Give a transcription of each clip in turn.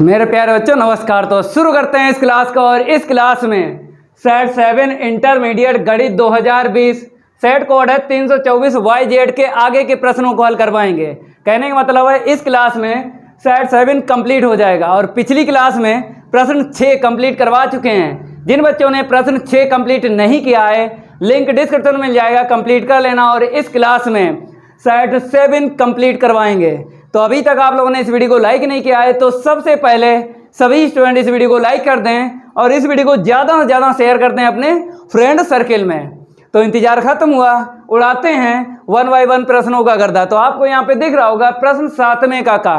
मेरे प्यारे बच्चों नमस्कार। तो शुरू करते हैं इस क्लास को। और इस क्लास में सेट 7 इंटरमीडिएट गणित 2020 सेट कोड है 324 YZ के आगे के प्रश्नों को हल करवाएंगे। कहने का मतलब है इस क्लास में सेट 7 कंप्लीट हो जाएगा। और पिछली क्लास में प्रश्न 6 कंप्लीट करवा चुके हैं। जिन बच्चों ने प्रश्न 6 कंप्लीट नहीं किया है लिंक डिस्क्रिप्शन में मिल जाएगा, कंप्लीट कर लेना। और इस क्लास में सेट 7 कंप्लीट करवाएंगे। तो अभी तक आप लोगों ने इस वीडियो को लाइक नहीं किया है तो सबसे पहले सभी स्टूडेंट इस वीडियो को लाइक कर दें और इस वीडियो को ज़्यादा से ज़्यादा शेयर करते हैं अपने फ्रेंड सर्किल में। तो इंतजार खत्म हुआ, उड़ाते हैं 1 बाय 1 प्रश्नों का गर्दा। तो आपको यहाँ पे दिख रहा होगा प्रश्न 7वें का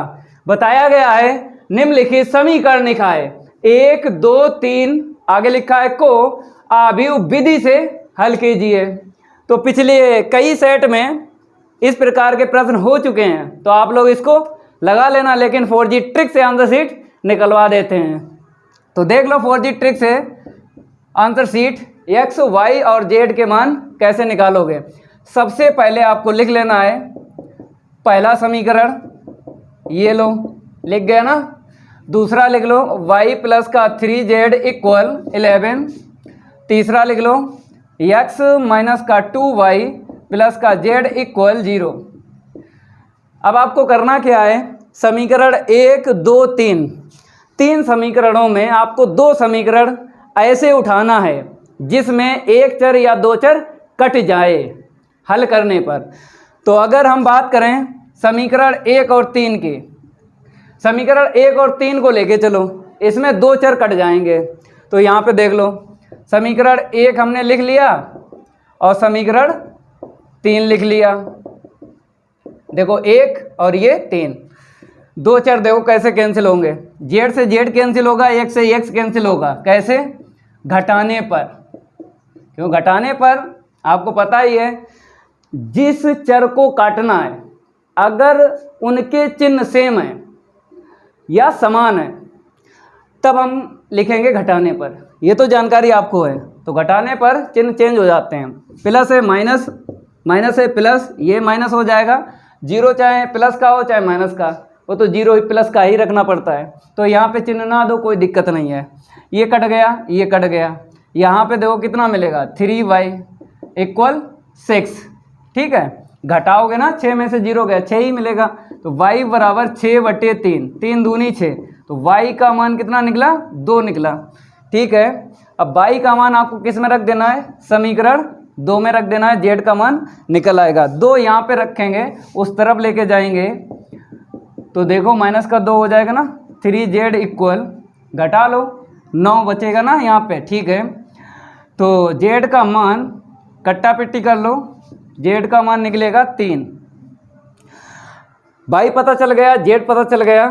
बताया गया है निम्नलिखित समीकरण लिखा है 1 2 3 आगे लिखा है को आव्यूह विधि से हल कीजिए। तो पिछले कई सेट में इस प्रकार के प्रश्न हो चुके हैं तो आप लोग इसको लगा लेना, लेकिन 4G ट्रिक से आंसर शीट निकलवा देते हैं। तो देख लो 4G ट्रिक से आंसर शीट x, y और z के मान कैसे निकालोगे। सबसे पहले आपको लिख लेना है पहला समीकरण, ये लो लिख गया ना। दूसरा लिख लो y प्लस का 3z इक्वल 11। तीसरा लिख लो x माइनस का 2y प्लस का z इक्वल 0। अब आपको करना क्या है, समीकरण 1 2 3 तीन समीकरणों में आपको 2 समीकरण ऐसे उठाना है जिसमें एक चर या 2 चर कट जाए हल करने पर। तो अगर हम बात करें समीकरण 1 और 3 की, समीकरण 1 और 3 को लेके चलो, इसमें 2 चर कट जाएंगे। तो यहाँ पे देख लो समीकरण 1 हमने लिख लिया और समीकरण 3 लिख लिया। देखो 1 और ये 3 2 चर देखो कैसे कैंसिल होंगे। z से z कैंसिल होगा, x से x कैंसिल होगा। कैसे? घटाने पर। क्यों घटाने पर? आपको पता ही है जिस चर को काटना है अगर उनके चिन्ह सेम है या समान है तब हम लिखेंगे घटाने पर। ये तो जानकारी आपको है। तो घटाने पर चिन्ह चेंज हो जाते हैं। प्लस है माइनस, माइनस है प्लस, ये माइनस हो जाएगा। 0 चाहे प्लस का हो चाहे माइनस का, वो तो 0 ही प्लस का ही रखना पड़ता है। तो यहाँ पे चिन्ह ना दो कोई दिक्कत नहीं है। ये कट गया, ये कट गया। यहाँ पे देखो कितना मिलेगा 3y इक्वल 6। ठीक है, घटाओगे ना 6 में से 0 गया 6 ही मिलेगा। तो y बराबर 6/3, 3 दूनी 6। तो y का मान कितना निकला? 2 निकला। ठीक है, अब y का मान आपको किस में रख देना है? समीकरण 2 में रख देना है। z का मान निकल आएगा। 2 यहाँ पे रखेंगे, उस तरफ लेके जाएंगे तो देखो माइनस का 2 हो जाएगा ना। 3z इक्वल घटा लो 9 बचेगा ना यहाँ पे। ठीक है, तो z का मान कट्टा पिट्टी कर लो, z का मान निकलेगा 3। y पता चल गया, z पता चल गया।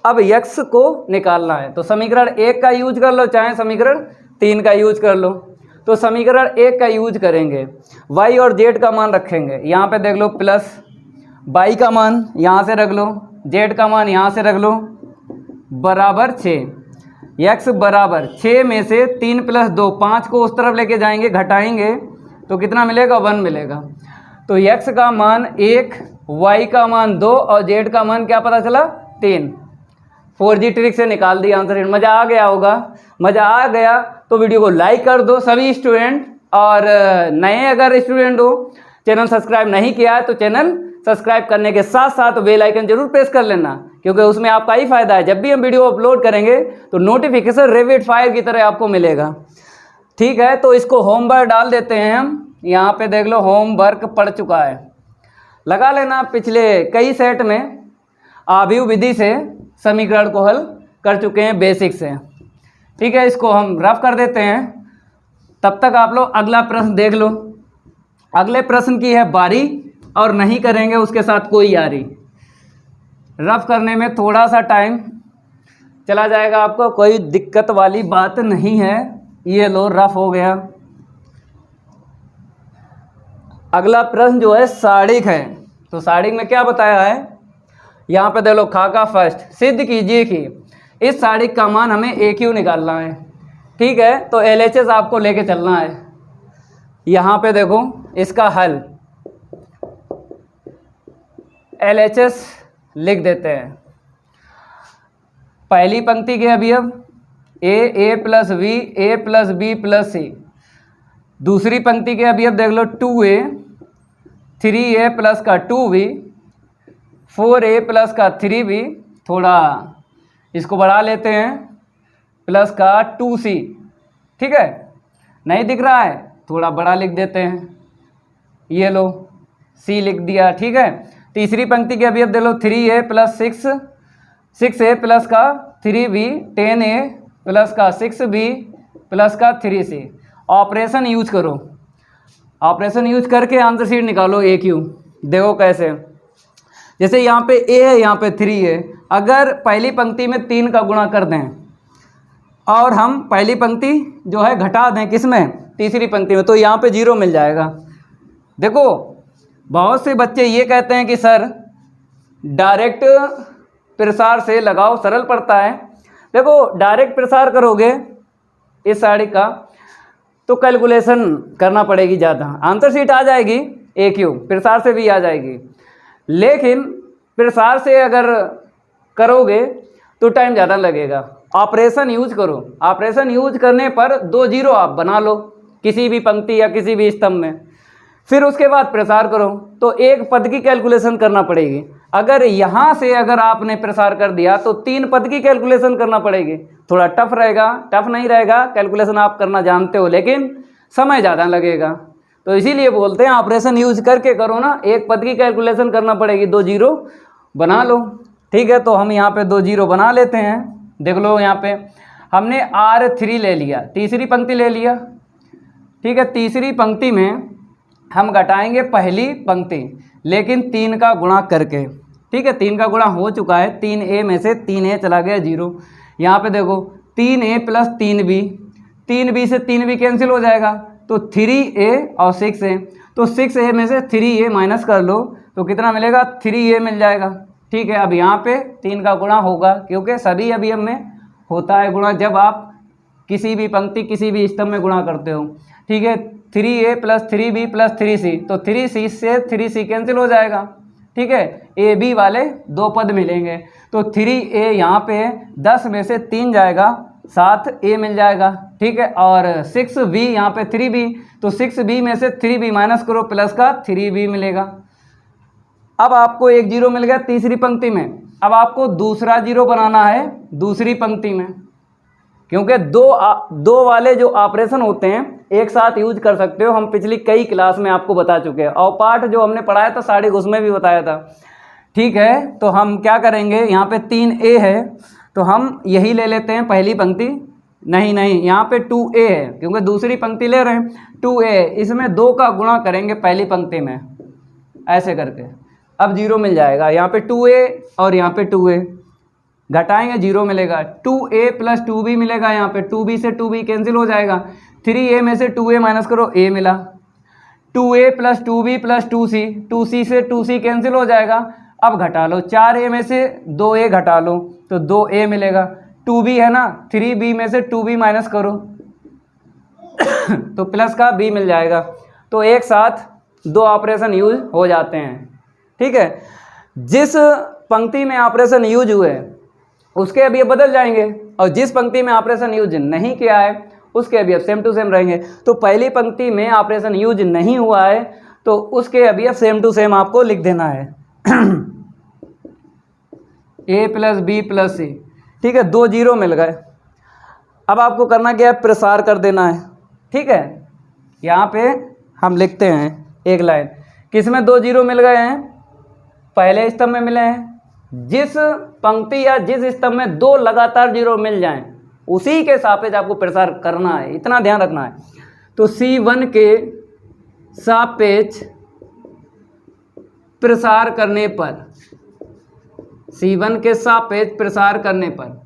अब x को निकालना है तो समीकरण 1 का यूज कर लो चाहे समीकरण 3 का यूज कर लो। तो समीकरण 1 का यूज करेंगे, y और z का मान रखेंगे। यहाँ पे देख लो प्लस y का मान यहाँ से रख लो, z का मान यहाँ से रख लो, बराबर 6। x बराबर 6 में से 3 + 2 5 को उस तरफ लेके जाएंगे, घटाएंगे तो कितना मिलेगा? 1 मिलेगा। तो x का मान 1, y का मान 2 और z का मान क्या पता चला? 3। 4G ट्रिक से निकाल दिया आंसर। मज़ा आ गया होगा। मज़ा आ गया तो वीडियो को लाइक कर दो सभी स्टूडेंट। और नए अगर स्टूडेंट हो, चैनल सब्सक्राइब नहीं किया है तो चैनल सब्सक्राइब करने के साथ साथ बेल आइकन जरूर प्रेस कर लेना, क्योंकि उसमें आपका ही फायदा है। जब भी हम वीडियो अपलोड करेंगे तो नोटिफिकेशन रैपिड फायर की तरह आपको मिलेगा। ठीक है, तो इसको होमवर्क डाल देते हैं हम। यहाँ पे देख लो होमवर्क पड़ चुका है, लगा लेना। पिछले कई सेट में आव्यूह विधि से समीकरण को हल कर चुके हैं बेसिक से। ठीक है, इसको हम रफ कर देते हैं। तब तक आप लोग अगला प्रश्न देख लो। अगले प्रश्न की है बारी और नहीं करेंगे उसके साथ कोई यारी। रफ करने में थोड़ा सा टाइम चला जाएगा, आपको कोई दिक्कत वाली बात नहीं है। ये लो रफ हो गया। अगला प्रश्न जो है साड़िक है। तो साड़िक में क्या बताया है? यहाँ पे देख लो खा का फर्स्ट सिद्ध कीजिए कि इस साड़िक का मान हमें AQ निकालना है। ठीक है, तो LHS आपको लेके चलना है। यहाँ पे देखो इसका हल LHS लिख देते हैं। पहली पंक्ति के अवयव ए प्लस बी, ए प्लस बी प्लस सी। दूसरी पंक्ति के अवयव देख लो 2a, 3a प्लस का 2b, 4a प्लस का 3b, थोड़ा इसको बढ़ा लेते हैं, प्लस का 2c। ठीक है, नहीं दिख रहा है, थोड़ा बड़ा लिख देते हैं, ये लो c लिख दिया। ठीक है, तीसरी पंक्ति के अवयव दे लो 3a प्लस 6, 6a प्लस का 3b, 10a प्लस का 6b प्लस का 3c। ऑपरेशन यूज करो, ऑपरेशन यूज करके आंसर शीट निकालो ए क्यू। देखो कैसे, जैसे यहाँ पे a है, यहाँ पे 3 है। अगर पहली पंक्ति में 3 का गुणा कर दें और हम पहली पंक्ति जो है घटा दें किसमें, तीसरी पंक्ति में, तो यहाँ पे 0 मिल जाएगा। देखो बहुत से बच्चे ये कहते हैं कि सर डायरेक्ट प्रसार से लगाओ, सरल पड़ता है। देखो डायरेक्ट प्रसार करोगे इस साड़ी का तो कैलकुलेशन करना पड़ेगी ज़्यादा, आंसर शीट आ जाएगी ए क्यू, प्रसार से भी आ जाएगी। लेकिन प्रसार से अगर करोगे तो टाइम ज़्यादा लगेगा। ऑपरेशन यूज करो, ऑपरेशन यूज करने पर 2 0 आप बना लो किसी भी पंक्ति या किसी भी स्तंभ में, फिर उसके बाद प्रसार करो तो एक पद की कैलकुलेशन करना पड़ेगी। अगर यहाँ से अगर आपने प्रसार कर दिया तो 3 पद की कैलकुलेशन करना पड़ेगी। थोड़ा टफ रहेगा, टफ नहीं रहेगा, कैलकुलेशन आप करना जानते हो लेकिन समय ज़्यादा लगेगा। तो इसीलिए बोलते हैं ऑपरेशन यूज करके करो ना, एक पद की कैलकुलेशन करना पड़ेगी, 2 0 बना लो। ठीक है, तो हम यहाँ पे 2 0 बना लेते हैं। देख लो यहाँ पे हमने R3 ले लिया, तीसरी पंक्ति ले लिया। ठीक है, तीसरी पंक्ति में हम घटाएंगे पहली पंक्ति, लेकिन 3 का गुणा करके। ठीक है, 3 का गुणा हो चुका है, 3a में से 3a चला गया 0। यहाँ पे देखो 3a प्लस 3b, 3b से 3b कैंसिल हो जाएगा तो 3a और 6a, तो 6a में से 3a माइनस कर लो तो कितना मिलेगा, 3a मिल जाएगा। ठीक है, अब यहाँ पे 3 का गुणा होगा क्योंकि सभी अवयव में होता है गुणा जब आप किसी भी पंक्ति किसी भी स्तंभ में गुणा करते हो। ठीक है, 3a plus 3b plus 3c, तो 3c से 3c कैंसिल हो जाएगा। ठीक है, ए बी वाले 2 पद मिलेंगे तो 3a यहाँ पे 10 में से 3 जाएगा, 7a मिल जाएगा। ठीक है, और 6b यहाँ पे 3b, तो 6b में से 3b माइनस करो, प्लस का 3b मिलेगा। अब आपको 1 0 मिल गया तीसरी पंक्ति में। अब आपको दूसरा 0 बनाना है दूसरी पंक्ति में, क्योंकि दो वाले जो ऑपरेशन होते हैं एक साथ यूज कर सकते हो। हम पिछली कई क्लास में आपको बता चुके हैं और पार्ट जो हमने पढ़ाया था साड़ी उसमें भी बताया था। ठीक है, तो हम क्या करेंगे, यहाँ पे 3a है तो हम यही ले लेते हैं पहली पंक्ति। नहीं, यहाँ पे 2a है क्योंकि दूसरी पंक्ति ले रहे हैं। 2a, इसमें 2 का गुणा करेंगे पहली पंक्ति में, ऐसे करके अब 0 मिल जाएगा। यहाँ पे 2a और यहाँ पे 2a घटाएंगे 0 मिलेगा। 2a प्लस 2b मिलेगा, यहाँ पे 2b से 2b कैंसिल हो जाएगा। 3a में से 2a माइनस करो, a मिला। 2a plus 2b plus 2c, 2c से 2c कैंसिल हो जाएगा। अब घटा लो, 4a में से 2a घटा लो तो 2a मिलेगा। 2b है ना, 3b में से 2b माइनस करो तो प्लस का b मिल जाएगा। तो एक साथ 2 ऑपरेशन यूज हो जाते हैं। ठीक है, जिस पंक्ति में ऑपरेशन यूज हुए उसके अभी बदल जाएंगे और जिस पंक्ति में ऑपरेशन यूज नहीं किया है उसके अभी सेम टू सेम रहेंगे। तो पहली पंक्ति में ऑपरेशन यूज नहीं हुआ है तो उसके अभी सेम टू सेम आपको लिख देना है a प्लस बी प्लस सी। ठीक है, 2 0 मिल गए। अब आपको करना क्या है, प्रसार कर देना है। ठीक है, यहाँ पे हम लिखते हैं एक लाइन, किसमें 2 0 मिल गए हैं, पहले स्तंभ में मिले हैं। जिस पंक्ति या जिस स्तंभ में 2 लगातार 0 मिल जाएं उसी के सापेक्ष आपको प्रसार करना है, इतना ध्यान रखना है। तो C1 के सापेक्ष प्रसार करने पर, C1 के सापेक्ष प्रसार करने पर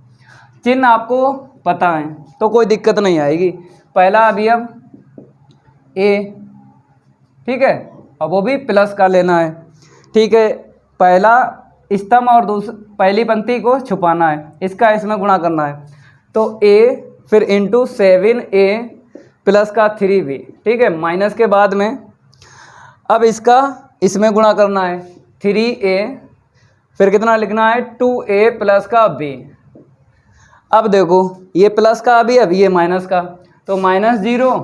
चिन्ह आपको पता है तो कोई दिक्कत नहीं आएगी। पहला अवयव A, ठीक है, और वो भी प्लस का लेना है। ठीक है, पहला स्तंभ और पहली पंक्ति को छुपाना है, इसका इसमें गुणा करना है। तो a फिर इंटू 7a प्लस का 3b। ठीक है, माइनस के बाद में अब इसका इसमें गुणा करना है, 3a फिर कितना लिखना है, 2a प्लस का b। अब देखो ये प्लस का अभी ये माइनस का, तो -0,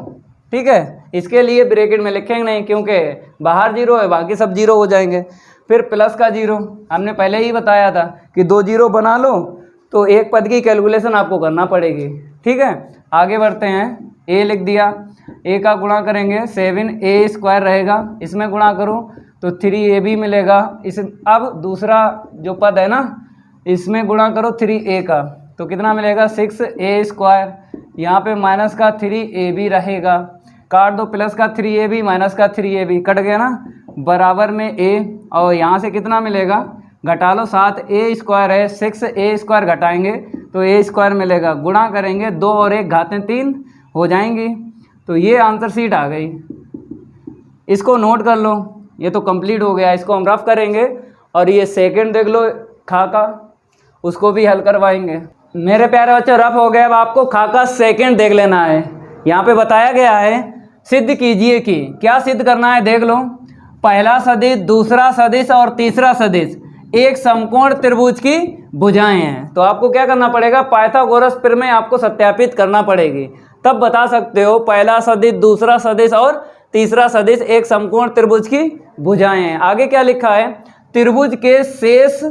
ठीक है। इसके लिए ब्रैकेट में लिखेंगे नहीं क्योंकि बाहर 0 है, बाकी सब 0 हो जाएंगे। फिर प्लस का 0, हमने पहले ही बताया था कि 2 0 बना लो तो एक पद की कैलकुलेशन आपको करना पड़ेगी, ठीक है। आगे बढ़ते हैं, a लिख दिया, a का गुणा करेंगे 7a² रहेगा, इसमें गुणा करो तो 3ab मिलेगा। इस अब दूसरा जो पद है ना, इसमें गुणा करो 3a का, तो कितना मिलेगा 6a²। यहाँ पे माइनस का 3ab रहेगा, काट दो, प्लस का 3ab माइनस का 3ab कट गया ना, बराबर में a, और यहाँ से कितना मिलेगा घटा लो, 7a² है, 6a² घटाएंगे तो a² मिलेगा, गुणा करेंगे 2 और 1 घातें 3 हो जाएंगी। तो ये आंसर शीट आ गई, इसको नोट कर लो, ये तो कंप्लीट हो गया। इसको हम रफ करेंगे और ये सेकंड देख लो खा का, उसको भी हल करवाएंगे। मेरे प्यारे बच्चों रफ हो गया, अब आपको खा का सेकंड देख लेना है। यहाँ पे बताया गया है सिद्ध कीजिए कि, क्या सिद्ध करना है देख लो। पहला सदिश, दूसरा सदिश और तीसरा सदिश एक समकोण त्रिभुज की भुजाएं हैं। तो आपको क्या करना पड़ेगा, पाइथागोरस प्रमेय आपको सत्यापित करना पड़ेगी, तब बता सकते हो पहला सदिश, दूसरा सदिश और तीसरा सदिश एक समकोण त्रिभुज की भुजाएं हैं। आगे क्या लिखा है, त्रिभुज के शेष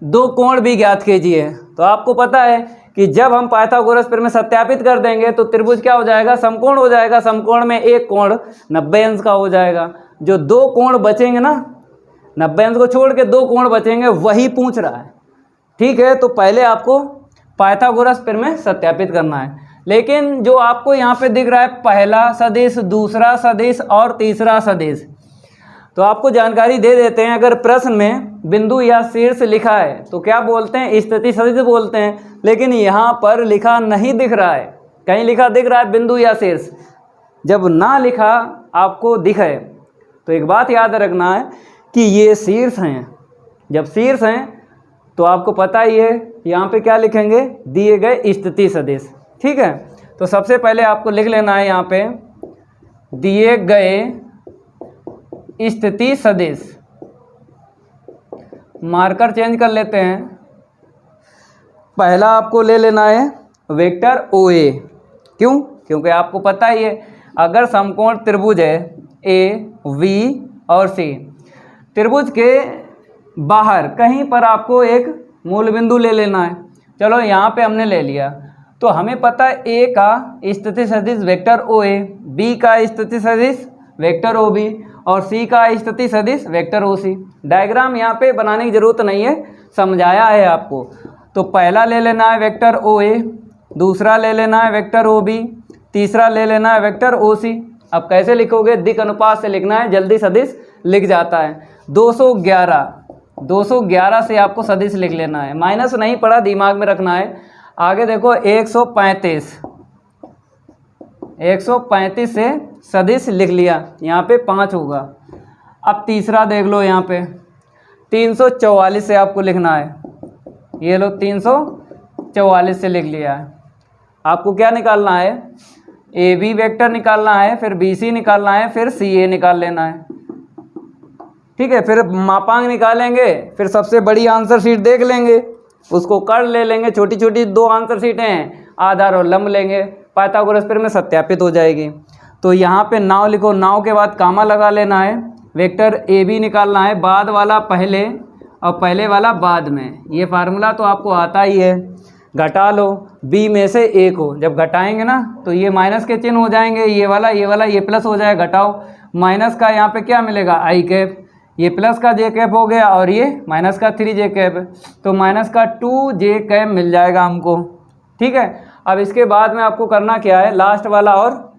2 कोण भी ज्ञात कीजिए। तो आपको पता है कि जब हम पाइथागोरस प्रमेय सत्यापित कर देंगे तो त्रिभुज क्या हो जाएगा, समकोण हो जाएगा। समकोण में एक कोण 90 अंश का हो जाएगा। जो 2 कोण बचेंगे ना, 90 अंश को छोड़ के 2 कोण बचेंगे, वही पूछ रहा है, ठीक है। तो पहले आपको पाइथागोरस प्रमेय सत्यापित करना है। लेकिन जो आपको यहाँ पे दिख रहा है पहला सदिश, दूसरा सदिश और तीसरा सदिश, तो आपको जानकारी दे देते हैं। अगर प्रश्न में बिंदु या शीर्ष लिखा है तो क्या बोलते हैं, स्थिति सदिश बोलते हैं। लेकिन यहाँ पर लिखा नहीं दिख रहा है, कहीं लिखा दिख रहा है बिंदु या शीर्ष। जब ना लिखा आपको दिखे तो एक बात याद रखना है कि ये शीर्ष हैं। जब शीर्ष हैं तो आपको पता ही है यहाँ पे क्या लिखेंगे, दिए गए स्थिति सदिश, ठीक है। तो सबसे पहले आपको लिख लेना है यहाँ पे दिए गए स्थिति सदिश, मार्कर चेंज कर लेते हैं। पहला आपको ले लेना है वेक्टर OA, क्यों, क्योंकि आपको पता ही है अगर समकोण त्रिभुज है AV और C, त्रिभुज के बाहर कहीं पर आपको एक मूल बिंदु ले लेना है। चलो यहाँ पे हमने ले लिया, तो हमें पता है A का स्थिति सदिश वेक्टर OA, B का स्थिति सदिश वेक्टर OB और C का स्थिति सदिश वेक्टर OC। डायग्राम यहाँ पे बनाने की ज़रूरत नहीं है, समझाया है आपको। तो पहला ले लेना है वेक्टर OA, दूसरा ले लेना है वेक्टर OB, तीसरा ले लेना है वेक्टर OC। अब कैसे लिखोगे, दिक् अनुपात से लिखना है, जल्दी सदिश लिख जाता है। 211 से आपको सदिश लिख लेना है, माइनस नहीं पड़ा, दिमाग में रखना है। आगे देखो 135 से सदिश लिख लिया, यहाँ पे 5 होगा। अब तीसरा देख लो, यहाँ पे 344 से आपको लिखना है, ये लो 344 से लिख लिया है। आपको क्या निकालना है, AB वेक्टर निकालना है, फिर BC निकालना है, फिर CA निकाल लेना है, ठीक है। फिर मापांक निकालेंगे, फिर सबसे बड़ी आंसर शीट देख लेंगे, उसको कर ले लेंगे। छोटी छोटी 2 आंसर शीटें हैं, आधार और लंब लेंगे, पाइथागोरस प्रमेय सत्यापित हो जाएगी। तो यहाँ पे नाव लिखो, नाव के बाद कामा लगा लेना है। वेक्टर AB निकालना है, बाद वाला पहले और पहले वाला बाद में। ये फार्मूला तो आपको आता ही है। घटा लो, B में से A को जब घटाएंगे ना तो ये माइनस के चिन्ह हो जाएंगे, ये वाला ये प्लस हो जाएगा। घटाओ, माइनस का यहाँ पे क्या मिलेगा I कैप, ये प्लस का J कैप हो गया और ये माइनस का 3J कैप, तो माइनस का 2J कैप मिल जाएगा हमको, ठीक है। अब इसके बाद में आपको करना क्या है, लास्ट वाला और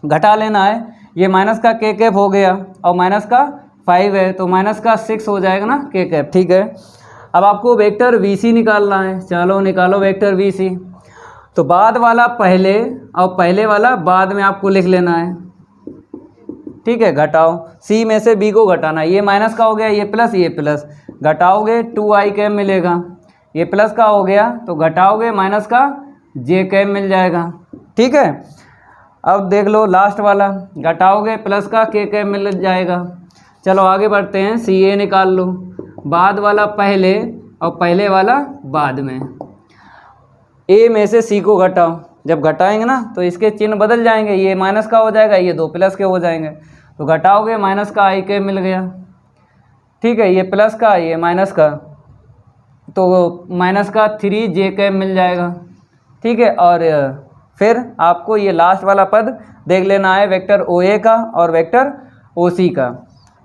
घटा लेना है। ये माइनस का K कैप हो गया और माइनस का 5 है तो माइनस का 6 हो जाएगा ना K कैप, ठीक है। अब आपको वेक्टर VC निकालना है, चलो निकालो वेक्टर VC। तो बाद वाला पहले और पहले वाला बाद में आपको लिख लेना है, ठीक है। घटाओ, C में से B को घटाना, ये माइनस का हो गया, ये प्लस, घटाओगे 2I कैप मिलेगा। ये प्लस का हो गया तो घटाओगे माइनस का J कैप मिल जाएगा, ठीक है। अब देख लो लास्ट वाला, घटाओगे प्लस का K कैप मिल जाएगा। चलो आगे बढ़ते हैं, CA निकाल लो, बाद वाला पहले और पहले वाला बाद में। ए में से सी को घटाओ, जब घटाएंगे ना तो इसके चिन्ह बदल जाएंगे, ये माइनस का हो जाएगा, ये 2 प्लस के हो जाएंगे। तो घटाओगे माइनस का आई के मिल गया, ठीक है, ये प्लस का ये माइनस का, तो माइनस का 3 जे के मिल जाएगा, ठीक है। और फिर आपको ये लास्ट वाला पद देख लेना है वेक्टर ओ ए का और वेक्टर ओ सी का।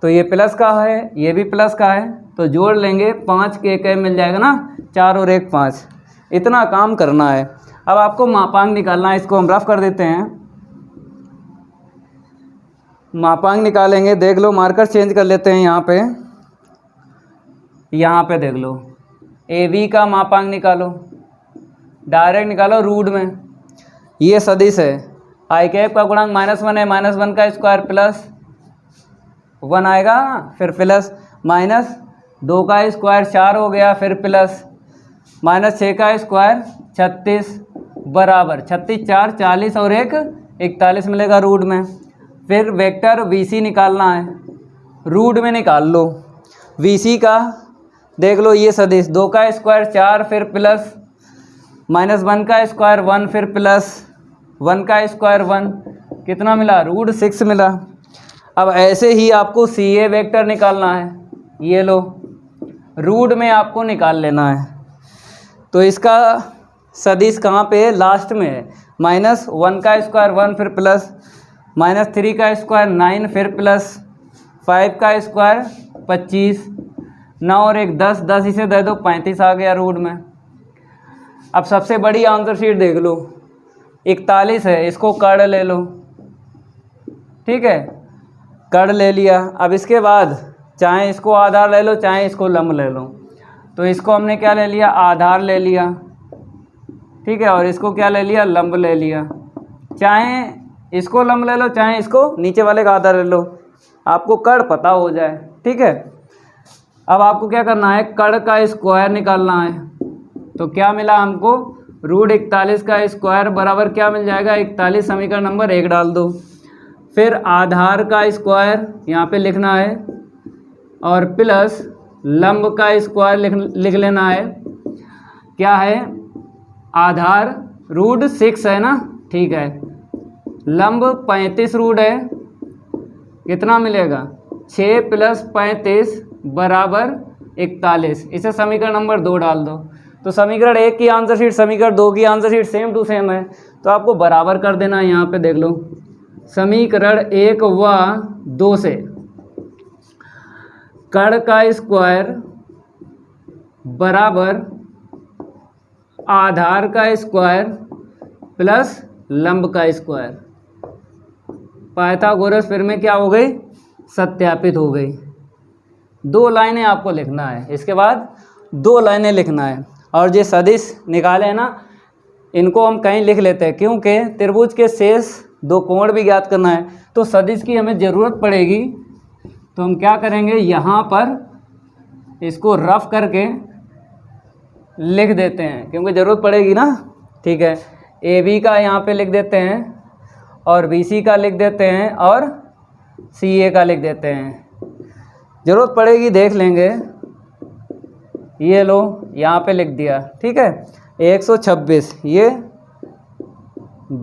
तो ये प्लस का है, ये भी प्लस का है, तो जोड़ लेंगे 5 के मिल जाएगा ना, 4 और 1 5। इतना काम करना है। अब आपको मापांक निकालना है, इसको हम रफ कर देते हैं। मापांक निकालेंगे, देख लो मार्कर चेंज कर लेते हैं यहाँ पे देख लो ए बी का मापांक निकालो, डायरेक्ट निकालो रूट में। ये सदिश है, आई कैप का गुणांक -1 है, -1 का स्क्वायर प्लस 1 आएगा, फिर प्लस माइनस 2 का स्क्वायर 4 हो गया, फिर प्लस -6 का स्क्वायर 36 बराबर 36 4 40 और 1 41 मिलेगा रूट में। फिर वेक्टर वी सी निकालना है, रूट में निकाल लो वी सी का। देख लो ये सदिश 2 का स्क्वायर 4, फिर प्लस -1 का स्क्वायर 1, फिर प्लस 1 का स्क्वायर 1, कितना मिला रूट 6 मिला। अब ऐसे ही आपको सी ए वेक्टर निकालना है, ये लो रूट में आपको निकाल लेना है। तो इसका सदिश कहाँ पे है, लास्ट में है। -1 का स्क्वायर 1, फिर प्लस -3 का स्क्वायर 9, फिर प्लस 5 का स्क्वायर 25, 9 और 1 10, 10 इसे दे दो 35 आ गया रूट में। अब सबसे बड़ी आंसर शीट देख लो, 41 है, इसको कड़ ले लो, ठीक है, कड़ ले लिया। अब इसके बाद चाहे इसको आधार ले लो, चाहे इसको लंब ले लो। तो इसको हमने क्या ले लिया, आधार ले लिया, ठीक है, और इसको क्या ले लिया, लंब ले लिया। चाहे इसको लंब ले लो, चाहे इसको नीचे वाले का आधार ले लो, आपको कड़ पता हो जाए, ठीक है। अब आपको क्या करना है, कड़ का स्क्वायर निकालना है। तो क्या मिला हमको, रूट 41 का स्क्वायर बराबर क्या मिल जाएगा, 41, समीकरण नंबर 1 डाल दो। फिर आधार का स्क्वायर यहाँ पे लिखना है, और प्लस लंब का स्क्वायर लिख लेना है। क्या है, आधार रूट 6 है ना, ठीक है, लंब 35 रूट है, कितना मिलेगा 6 + 35 बराबर 41। इसे समीकरण नंबर 2 डाल दो। तो समीकरण 1 की आंसर शीट समीकरण 2 की answer sheet same to same है, तो आपको बराबर कर देना है। यहाँ पे देख लो समीकरण 1 व 2 से कड़ का स्क्वायर बराबर आधार का स्क्वायर प्लस लंब का स्क्वायर, पाइथागोरस फिर में क्या हो गई, सत्यापित हो गई। 2 लाइनें आपको लिखना है, इसके बाद 2 लाइनें लिखना है। और ये सदिश निकाले हैं ना, इनको हम कहीं लिख लेते हैं, क्योंकि त्रिभुज के शेष 2 कोण भी ज्ञात करना है। तो सदिश की हमें ज़रूरत पड़ेगी, तो हम क्या करेंगे, यहाँ पर इसको रफ करके लिख देते हैं, क्योंकि ज़रूरत पड़ेगी ना, ठीक है। ए बी का यहाँ पे लिख देते हैं, और बी सी का लिख देते हैं, और सी ए का लिख देते हैं। ज़रूरत पड़ेगी देख लेंगे। ये लो यहाँ पे लिख दिया, ठीक है, 126, ये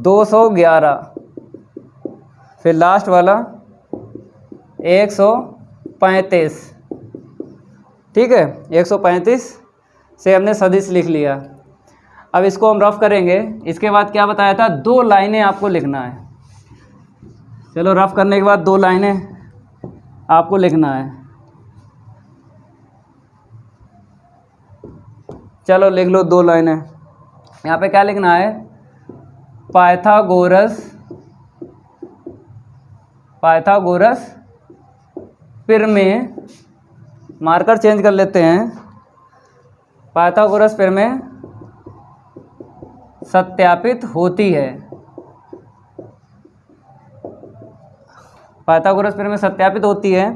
211, फिर लास्ट वाला 135, ठीक है, 135 से हमने सदिश लिख लिया। अब इसको हम रफ करेंगे। इसके बाद क्या बताया था, 2 लाइनें आपको लिखना है। चलो रफ करने के बाद 2 लाइनें आपको लिखना है। चलो लिख लो 2 लाइनें। यहाँ पे क्या लिखना है, पाइथागोरस प्रमेय, मार्कर चेंज कर लेते हैं, पाइथागोरस प्रमेय सत्यापित होती है। पाइथागोरस प्रमेय सत्यापित होती है,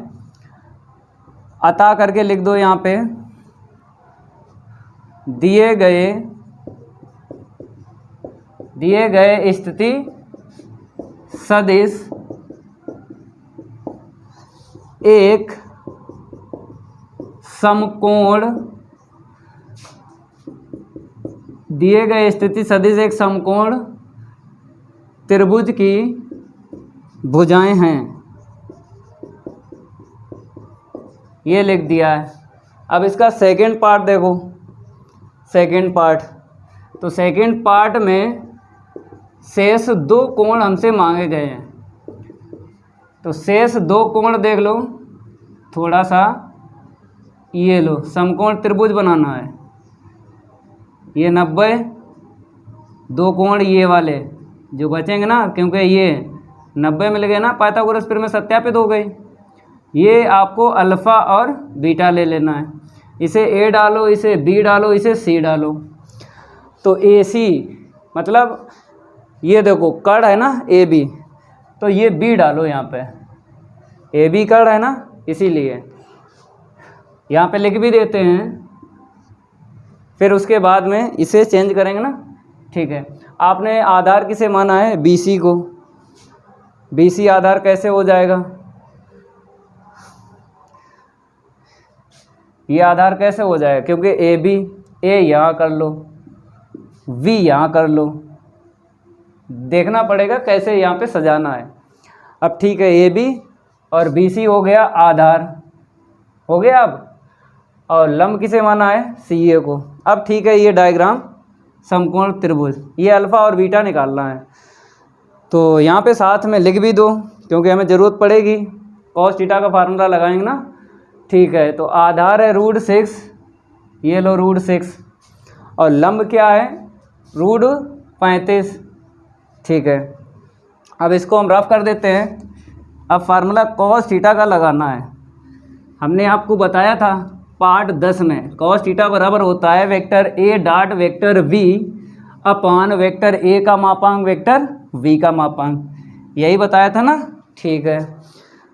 अतः करके लिख दो यहाँ पे, दिए गए स्थिति सदिश एक समकोण दिए गए स्थिति सदिश एक समकोण त्रिभुज की भुजाएं हैं, ये लिख दिया है। अब इसका सेकंड पार्ट देखो, सेकंड पार्ट, तो सेकंड पार्ट में शेष दो कोण हमसे मांगे गए हैं। तो शेष दो कोण देख लो, थोड़ा सा ये लो, समकोण त्रिभुज बनाना है। ये 90, दो कोण ये वाले जो बचेंगे ना, क्योंकि ये 90 मिल गए ना, पाइथागोरस प्रमेय सत्यापित हो गई। ये आपको अल्फ़ा और बीटा ले लेना है। इसे ए डालो, इसे बी डालो, इसे सी डालो। तो ए सी मतलब ये देखो कड़ है ना ए बी, तो ये बी डालो यहाँ पे, ए बी कड़ है ना, इसीलिए यहाँ पे लिख भी देते हैं। फिर उसके बाद में इसे चेंज करेंगे ना, ठीक है। आपने आधार किसे माना है? बी सी को। बी सी आधार कैसे हो जाएगा? ये आधार कैसे हो जाएगा? क्योंकि ए बी, ए यहाँ कर लो, वी यहाँ कर लो, देखना पड़ेगा कैसे यहाँ पे सजाना है। अब ठीक है, ए बी और बी सी हो गया आधार, हो गया। अब और लंब किसे माना है? सी ए को। अब ठीक है, ये डायग्राम समकोण त्रिभुज, ये अल्फ़ा और बीटा निकालना है। तो यहाँ पे साथ में लिख भी दो, क्योंकि हमें ज़रूरत पड़ेगी। कॉस थीटा का फार्मूला लगाएंगे ना, ठीक है। तो आधार है √6, ये लो √6, और लंब क्या है? √35, ठीक है। अब इसको हम रफ कर देते हैं। अब फार्मूला कॉस थीटा का लगाना है। हमने आपको बताया था पार्ट 10 में, कॉस थीटा बराबर होता है vector A dot vector V upon vector A का मापांक वेक्टर वी का मापांक, यही बताया था ना, ठीक है।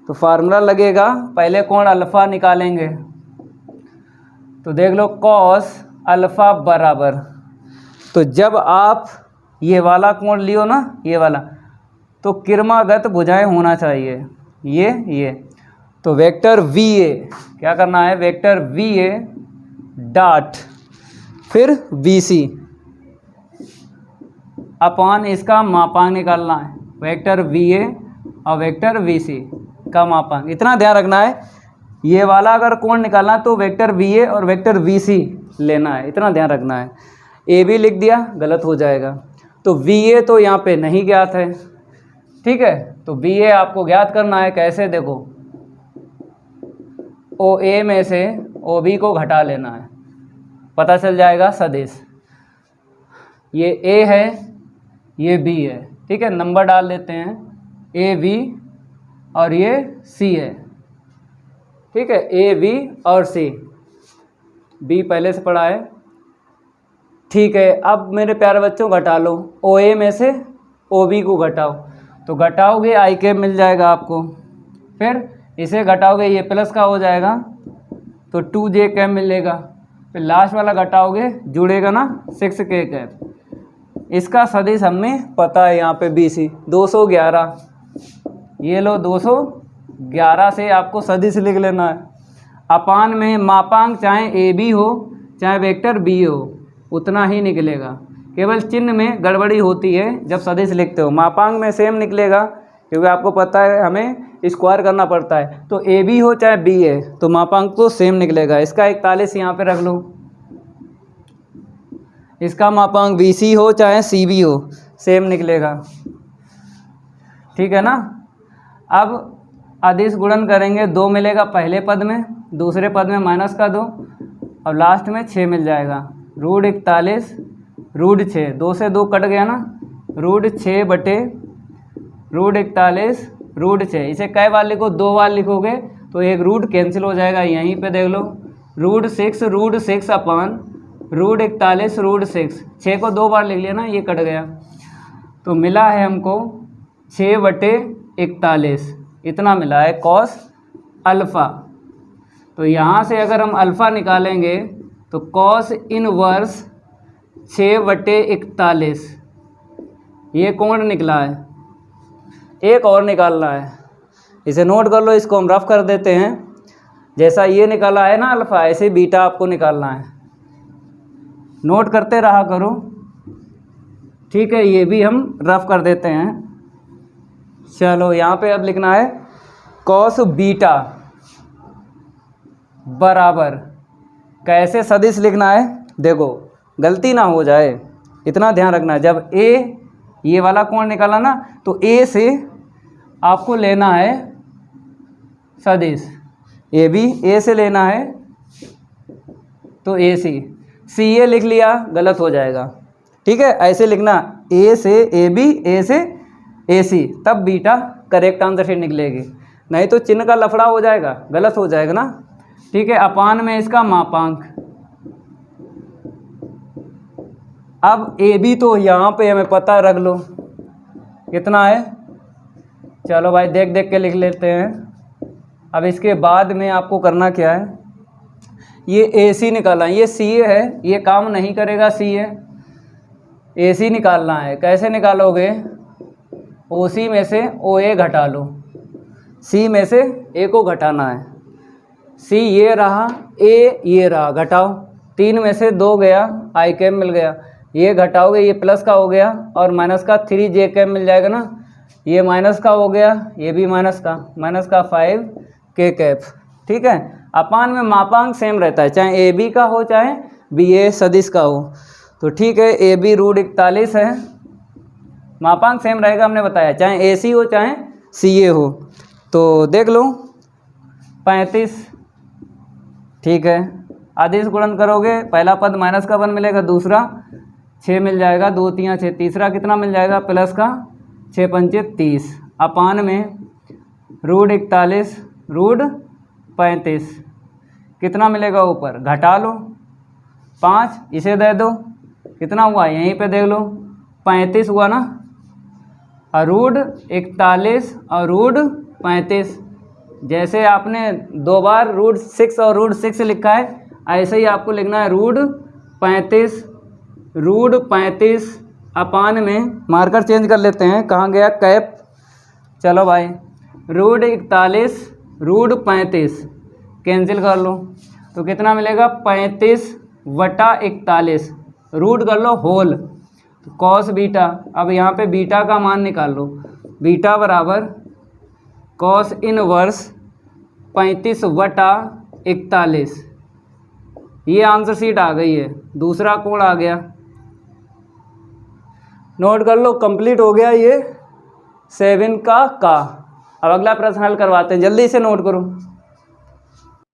तो फार्मूला लगेगा, पहले कोण अल्फ़ा निकालेंगे। तो देख लो कॉस अल्फ़ा बराबर, तो जब आप ये वाला कोण लियो ना, ये वाला, तो किरमागत भुजाएं होना चाहिए, ये। तो वेक्टर वी ए क्या करना है? वेक्टर वी ए डॉट फिर वी सी अपान इसका मापांक निकालना है, वेक्टर वी ए और वेक्टर वी सी का मापांक। इतना ध्यान रखना है, ये वाला अगर कोण निकालना तो वेक्टर वी ए और वेक्टर वी सी लेना है, इतना ध्यान रखना है। ए बी लिख दिया, गलत हो जाएगा। तो वी ए तो यहाँ पे नहीं ज्ञात है, ठीक है। तो वी ए आपको ज्ञात करना है, कैसे? देखो, ओ ए में से ओ बी को घटा लेना है, पता चल जाएगा सदिश। ये ए है, ये बी है, ठीक है। नंबर डाल देते हैं, ए बी और ये सी है, ठीक है। ए बी और सी, बी पहले से पढ़ा है, ठीक है। अब मेरे प्यारे बच्चों घटा लो, ओ ए में से ओ बी को घटाओ, तो घटाओगे आई कैप मिल जाएगा आपको। फिर इसे घटाओगे, ये प्लस का हो जाएगा, तो 2j कैप मिलेगा। फिर लास्ट वाला घटाओगे, जुड़ेगा ना 6k कैप। इसका सदिश हमें पता है, यहाँ पे बी सी 211, ये लो 211 से आपको सदिश लिख लेना है। अपान में मापांक चाहे ए बी हो चाहे वेक्टर बी हो, उतना ही निकलेगा। केवल चिन्ह में गड़बड़ी होती है जब सदिश लिखते हो, मापांक में सेम निकलेगा, क्योंकि आपको पता है हमें स्क्वायर करना पड़ता है। तो ए बी हो चाहे बी है, तो मापांक तो सेम निकलेगा। इसका 41 यहाँ पे रख लो, इसका मापांक बी सी हो चाहे सी बी हो, सेम निकलेगा, ठीक है ना। अब अदिश गुणन करेंगे, 2 मिलेगा पहले पद में, दूसरे पद में माइनस का 2 और लास्ट में 6 मिल जाएगा। √41 √6, 2 से 2 कट गया ना, √6 बटे √41 √6। इसे कै बार लिखो? 2 बार लिखोगे तो एक रूट कैंसिल हो जाएगा। यहीं पे देख लो, √6 अपान √41 √6, 6 को 2 बार लिख लिया ना, ये कट गया। तो मिला है हमको 6 बटे 41, इतना मिला है कॉस अल्फ़ा। तो यहाँ से अगर हम अल्फ़ा निकालेंगे तो कॉस इनवर्स 6 बटे 41, ये कोण निकला है। एक और निकालना है, इसे नोट कर लो, इसको हम रफ कर देते हैं। जैसा ये निकाला है ना अल्फ़ा, ऐसे बीटा आपको निकालना है, नोट करते रहा करो। ठीक है, ये भी हम रफ कर देते हैं। चलो यहाँ पे अब लिखना है कॉस बीटा बराबर, कैसे सदिश लिखना है, देखो गलती ना हो जाए इतना ध्यान रखना। जब ए ये वाला कोण निकाला ना, तो ए से आपको लेना है सदिश, ए भी ए से लेना है, तो ए सी ए लिख लिया, गलत हो जाएगा। ठीक है, ऐसे लिखना ए से ए बी, ए से ए सी, तब बीटा करेक्ट आंसर शीट निकलेगी, नहीं तो चिन्ह का लफड़ा हो जाएगा, गलत हो जाएगा ना। ठीक है, अपान में इसका मापांक। अब ए बी तो यहाँ पे हमें पता, रख लो कितना है। चलो भाई देख देख के लिख लेते हैं। अब इसके बाद में आपको करना क्या है, ये ए सी निकालना है, ये सी ए है, ये काम नहीं करेगा सी ए सी निकालना है। कैसे निकालोगे, ओ सी में से ओ ए घटा लो, सी में से ए को घटाना है, सी ये रहा, ए ये रहा, घटाओ, 3 में से 2 गया, आई कैम मिल गया, ये घटाओगे ये प्लस का हो गया, और माइनस का 3 जे कैम मिल जाएगा ना, ये माइनस का हो गया, ये भी माइनस का 5 के कैप। ठीक है, अपान में मापांक सेम रहता है, चाहे ए बी का हो चाहे बी ए सदिश का हो। तो ठीक है, ए बी √41 है, मापांक सेम रहेगा, हमने बताया, चाहे ए सी हो चाहे सी ए हो। तो देख लो 35। ठीक है, आदेश गुणन करोगे, पहला पद माइनस का 1 मिलेगा, दूसरा 6 मिल जाएगा, 2 3 6, तीसरा कितना मिल जाएगा प्लस का 6 पंचे 30, अपान में √41 √35 कितना मिलेगा, ऊपर घटा लो 5, इसे दे दो, कितना हुआ यहीं पे देख लो 35 हुआ ना, और √41 और √35, जैसे आपने 2 बार √6 और √6 लिखा है, ऐसे ही आपको लिखना है √35 अपान में, मार्कर चेंज कर लेते हैं, कहाँ गया कैप। चलो भाई √41 √35 कैंसिल कर लो, तो कितना मिलेगा 35/41, रूट कर लो होल, तो कॉस बीटा। अब यहाँ पे बीटा का मान निकाल लो, बीटा बराबर कॉस इनवर्स 35/41, ये आंसर शीट आ गई है, दूसरा कोण आ गया, नोट कर लो, कंप्लीट हो गया ये 7 का। अब अगला प्रश्न हल करवाते हैं, जल्दी से नोट करो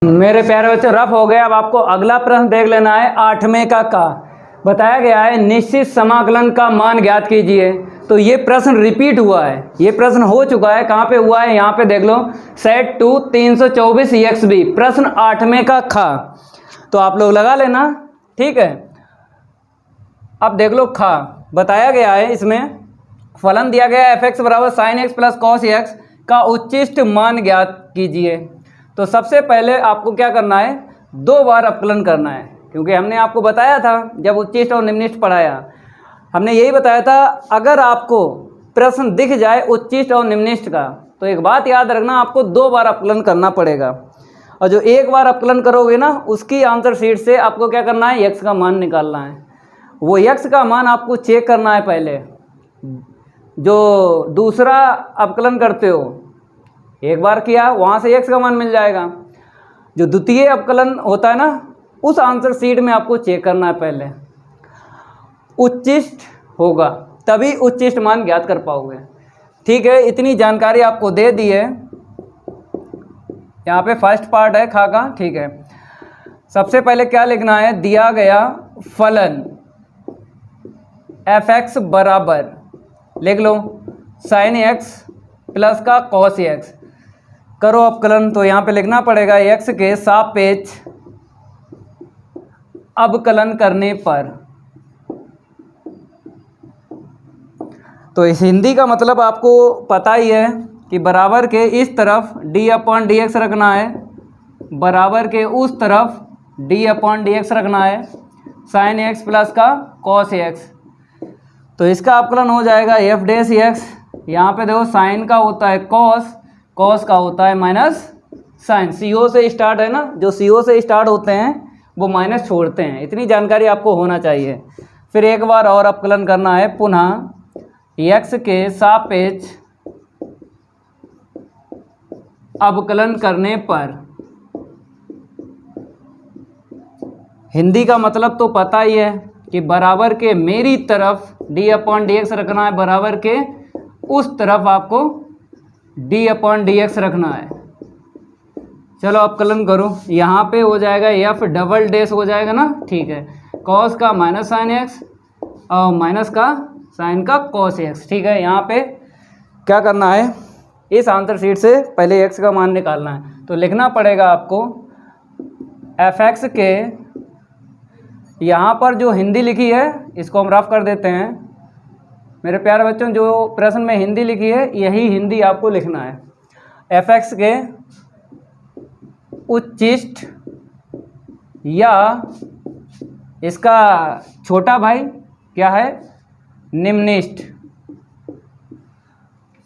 मेरे प्यारे बच्चों, रफ हो गया। अब आपको अगला प्रश्न देख लेना है, 8वें का बताया गया है, निश्चित समाकलन का मान ज्ञात कीजिए। तो ये प्रश्न रिपीट हुआ है, ये प्रश्न हो चुका है, कहाँ पे हुआ है, यहाँ पे देख लो, सेट 2 324 EXB, प्रश्न 8वें का खा, तो आप लोग लगा लेना। ठीक है, अब देख लो खा, बताया गया है, इसमें फलन दिया गया है fx बराबर sin x plus cos x का उच्चिष्ट मान ज्ञात कीजिए। तो सबसे पहले आपको क्या करना है, 2 बार अपकलन करना है, क्योंकि हमने आपको बताया था जब उच्चिष्ट और निम्निष्ट पढ़ाया, हमने यही बताया था, अगर आपको प्रश्न दिख जाए उच्चिष्ट और निम्निष्ट का, तो एक बात याद रखना, आपको 2 बार अपकलन करना पड़ेगा, और जो 1 बार अपकलन करोगे ना, उसकी आंसर शीट से आपको क्या करना है, x का मान निकालना है। वो x का मान आपको चेक करना है पहले, जो दूसरा अपकलन करते हो, 1 बार किया वहाँ से x का मान मिल जाएगा, जो द्वितीय अपकलन होता है ना, उस आंसर शीट में आपको चेक करना है पहले, उच्चिष्ट होगा तभी उच्चिष्ट मान ज्ञात कर पाओगे। ठीक है, इतनी जानकारी आपको दे दी है, यहाँ पे फर्स्ट पार्ट है खा का। ठीक है, सबसे पहले क्या लिखना है, दिया गया फलन fx बराबर, लिख लो sin x प्लस का cos x, करो अपकलन। तो यहाँ पे लिखना पड़ेगा x के सापेक्ष अवकलन करने पर, तो इस हिंदी का मतलब आपको पता ही है कि बराबर के इस तरफ d/dx रखना है, बराबर के उस तरफ d/dx रखना है, sin x प्लस का cos x, तो इसका अपकलन हो जाएगा f डैश x। यहाँ पे देखो साइन का होता है cos, cos का होता है माइनस साइन, CO से स्टार्ट है ना, जो CO से स्टार्ट होते हैं वो माइनस छोड़ते हैं, इतनी जानकारी आपको होना चाहिए। फिर एक बार और अवकलन करना है पुनः x के सापेक्ष अवकलन करने पर। हिंदी का मतलब तो पता ही है कि बराबर के मेरी तरफ d/dx रखना है, बराबर के उस तरफ आपको d/dx रखना है। चलो अवकलन करो, यहाँ पे हो जाएगा f डबल डैश हो जाएगा ना, ठीक है, कॉस का माइनस साइन x और माइनस का साइन का कॉस x, ठीक है। यहाँ पे क्या करना है, इस आंसर शीट से पहले x का मान निकालना है, तो लिखना पड़ेगा आपको fx के, यहाँ पर जो हिंदी लिखी है इसको हम रफ कर देते हैं मेरे प्यारे बच्चों, जो प्रश्न में हिंदी लिखी है यही हिंदी आपको लिखना है। fx के उच्चिष्ट या इसका छोटा भाई क्या है, निम्निष्ठ।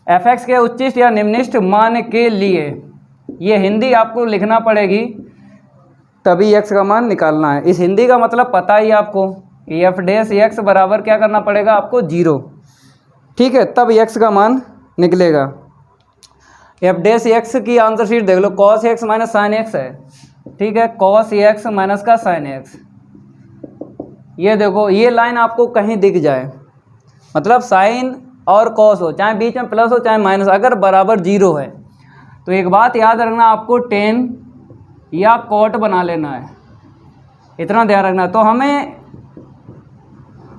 fx के उच्चिष्ट या निम्निष्ठ मान के लिए ये हिंदी आपको लिखना पड़ेगी, तभी x का मान निकालना है। इस हिंदी का मतलब पता ही आपको कि f डैश x बराबर क्या करना पड़ेगा आपको 0, ठीक है, तब x का मान निकलेगा। f डैश x की आंसर शीट देख लो, cos x minus sine x है, ठीक है, cos x माइनस का साइन x। ये देखो, ये लाइन आपको कहीं दिख जाए, मतलब साइन और कॉस हो, चाहे बीच में प्लस हो चाहे माइनस, अगर बराबर 0 है तो एक बात याद रखना, आपको टेन या कॉट बना लेना है, इतना ध्यान रखना। तो हमें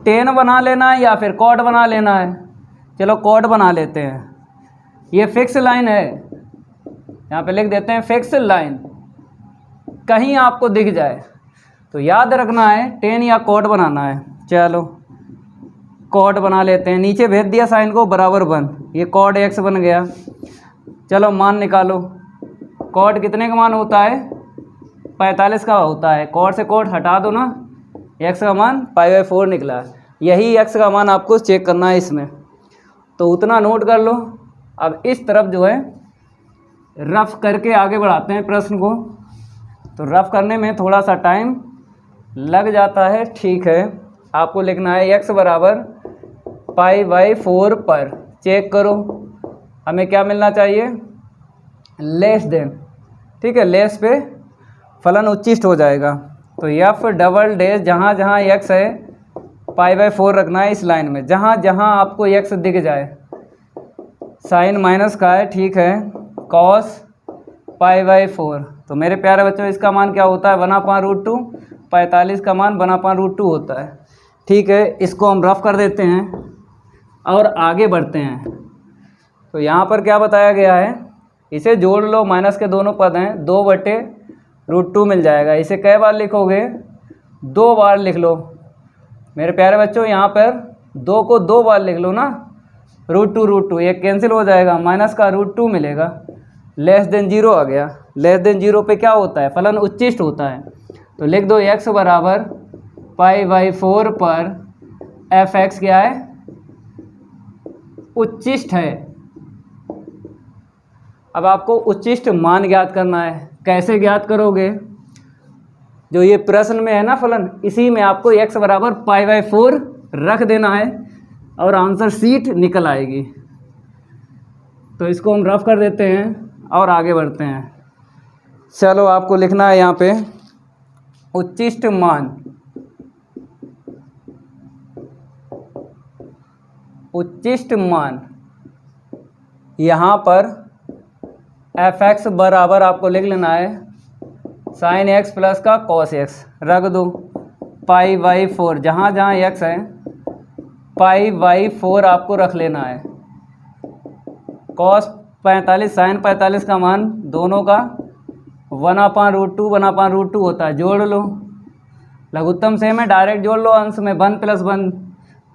टेन बना लेना है या फिर कॉट बना लेना है, चलो कॉट बना लेते हैं। ये फिक्स लाइन है, यहाँ पे लिख देते हैं फिक्स लाइन, कहीं आपको दिख जाए तो याद रखना है टेन या कॉट बनाना है। चलो कॉट बना लेते हैं, नीचे भेज दिया साइन को बराबर 1, ये कॉट x बन गया। चलो मान निकालो, कॉट कितने का मान होता है, 45 का होता है, कॉट से कॉट हटा दो ना, x का मान π/4 निकला। यही x का मान आपको चेक करना है इसमें, तो उतना नोट कर लो। अब इस तरफ जो है रफ करके आगे बढ़ाते हैं प्रश्न को, तो रफ करने में थोड़ा सा टाइम लग जाता है, ठीक है। आपको लिखना है x बराबर π/4 पर, चेक करो हमें क्या मिलना चाहिए, लेस देन, ठीक है, लेस पे फलन उच्चिष्ट हो जाएगा। तो f डबल डैश जहाँ जहाँ x है π/4 रखना है इस लाइन में, जहाँ जहाँ आपको x दिख जाए, साइन माइनस का है, ठीक है, कॉस π/4। तो मेरे प्यारे बच्चों इसका मान क्या होता है 1/√2, 45 का मान 1/√2 होता है, ठीक है। इसको हम रफ कर देते हैं और आगे बढ़ते हैं। तो यहाँ पर क्या बताया गया है, इसे जोड़ लो, माइनस के दोनों पद हैं, 2/√2 मिल जाएगा। इसे कई बार लिखोगे, 2 बार लिख लो मेरे प्यारे बच्चों, यहाँ पर 2 को 2 बार लिख लो ना, √2 ये कैंसिल हो जाएगा, माइनस का √2 मिलेगा, लेस देन 0 आ गया। लेस देन 0 पे क्या होता है, फलन उच्चिष्ट होता है, तो लिख दो x बराबर π/4 पर fx क्या है, उच्चिष्ट है। अब आपको उच्चिष्ट मान ज्ञात करना है, कैसे ज्ञात करोगे, जो ये प्रश्न में है ना फलन, इसी में आपको x बराबर π/4 रख देना है और आंसर शीट निकल आएगी। तो इसको हम रफ कर देते हैं और आगे बढ़ते हैं। चलो आपको लिखना है यहाँ पे उच्चिष्ट मान, उच्चिष्ट मान, यहाँ पर fx बराबर आपको लिख लेना है साइन x प्लस का कॉस x, रख दो π/4, जहाँ जहाँ x है π/4 आपको रख लेना है। कॉस 45 साइन 45 का मान दोनों का 1/√2 1/√2 होता है, जोड़ लो, लघुत्तम सेम है, डायरेक्ट जोड़ लो, अंश में 1 + 1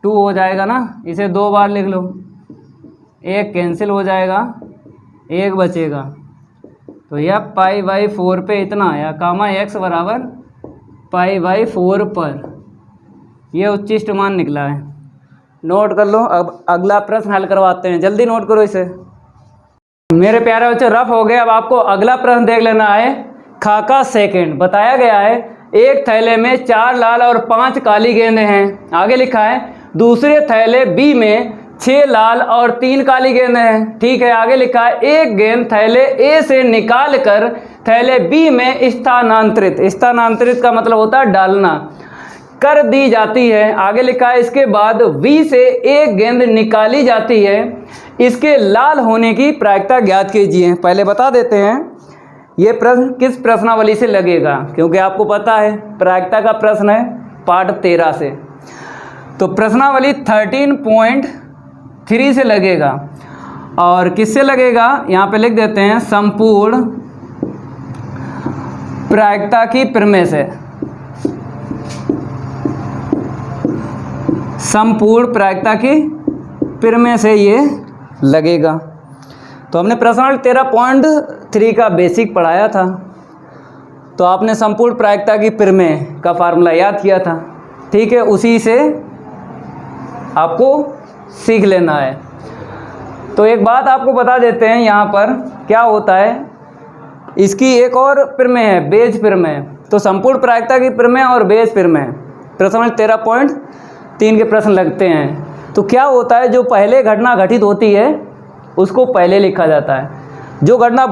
2 हो जाएगा ना, इसे 2 बार लिख लो, 1 कैंसिल हो जाएगा, 1 बचेगा। तो यह π/4 पे इतना आया, कामा x बराबर π/4 पर, यह उच्चिष्ट मान निकला है। नोट कर लो। अब अगला प्रश्न हल करवाते हैं, जल्दी नोट करो इसे मेरे प्यारे बच्चे। रफ हो गए, अब आपको अगला प्रश्न देख लेना है। खाका सेकंड बताया गया है एक थैले में 4 लाल और 5 काली गेंदें हैं। आगे लिखा है दूसरे थैले बी में 6 लाल और 3 काली गेंदें हैं। ठीक है, आगे लिखा है एक गेंद थैले ए से निकाल कर थैले बी में स्थानांतरित, स्थानांतरित का मतलब होता है डालना, कर दी जाती है। आगे लिखा है इसके बाद बी से एक गेंद निकाली जाती है, इसके लाल होने की प्रायिकता ज्ञात कीजिए। पहले बता देते हैं ये प्रश्न किस प्रश्नावली से लगेगा, क्योंकि आपको पता है प्रायिकता का प्रश्न है पाठ 13 से। तो प्रश्नावली 13.3 से लगेगा। और किससे लगेगा यहाँ पे लिख देते हैं, संपूर्ण प्रायिकता की प्रमेय से, संपूर्ण प्रायिकता की प्रमेय से ये लगेगा। तो हमने प्रश्नावली 13.3 का बेसिक पढ़ाया था, तो आपने संपूर्ण प्रायिकता की प्रमेय का फार्मूला याद किया था। ठीक है, उसी से आपको सीख लेना है। तो एक बात आपको बता देते हैं, यहाँ पर क्या होता है, इसकी एक और प्रमेय है बेज प्रमेय। तो संपूर्ण प्रायिकता की प्रमेय और बेज प्रमेय प्रश्नावली 13.3 के प्रश्न लगते हैं। तो क्या होता है, जो पहले घटना घटित होती है उसको पहले लिखा जाता है, जो घटना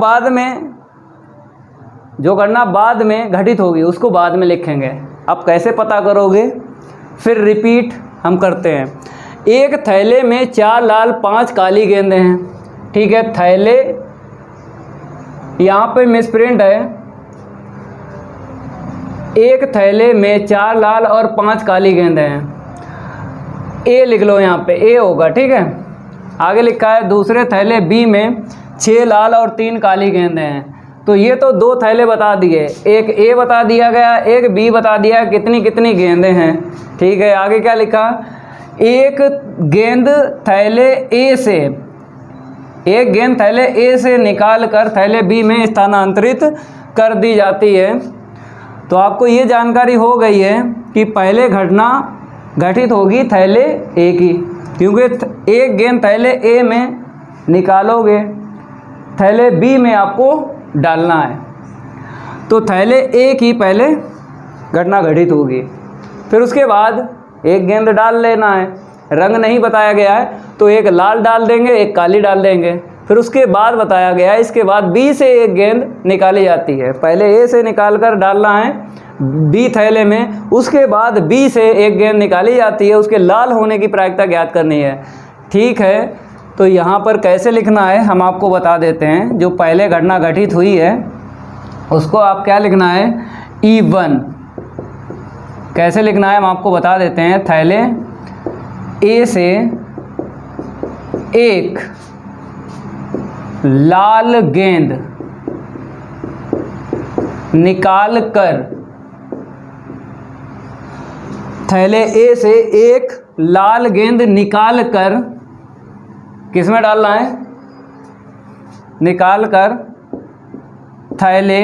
बाद में घटित होगी उसको बाद में लिखेंगे। अब कैसे पता करोगे, फिर रिपीट हम करते हैं। एक थैले में 4 लाल 5 काली गेंदें हैं। ठीक है, थैले यहाँ पे मिसप्रिंट है, एक थैले में 4 लाल और 5 काली गेंदें हैं, ए लिख लो, यहाँ पे ए होगा। ठीक है, आगे लिखा है दूसरे थैले बी में 6 लाल और 3 काली गेंदें हैं। तो ये तो 2 थैले बता दिए, एक ए बता दिया गया, एक बी बता दिया कितनी कितनी गेंदें हैं। ठीक है, आगे क्या लिखा, एक गेंद थैले ए से निकाल कर थैले बी में स्थानांतरित कर दी जाती है। तो आपको ये जानकारी हो गई है कि पहले घटना घटित होगी थैले ए की, क्योंकि एक गेंद थैले ए में निकालोगे, थैले बी में आपको डालना है। तो थैले ए की पहले घटना घटित होगी, फिर उसके बाद एक गेंद डाल लेना है। रंग नहीं बताया गया है तो एक लाल डाल देंगे, एक काली डाल देंगे। फिर उसके बाद बताया गया है इसके बाद बी से एक गेंद निकाली जाती है, पहले ए से निकाल कर डालना है बी थैले में, उसके बाद बी से एक गेंद निकाली जाती है, उसके लाल होने की प्रायिकता ज्ञात करनी है। ठीक है, तो यहाँ पर कैसे लिखना है हम आपको बता देते हैं। जो पहले घटना घटित हुई है उसको आप क्या लिखना है, E1। कैसे लिखना है हम आपको बता देते हैं। थैले ए से एक लाल गेंद निकाल कर, थैले ए से एक लाल गेंद निकाल कर किस में डालना है, निकाल कर थैले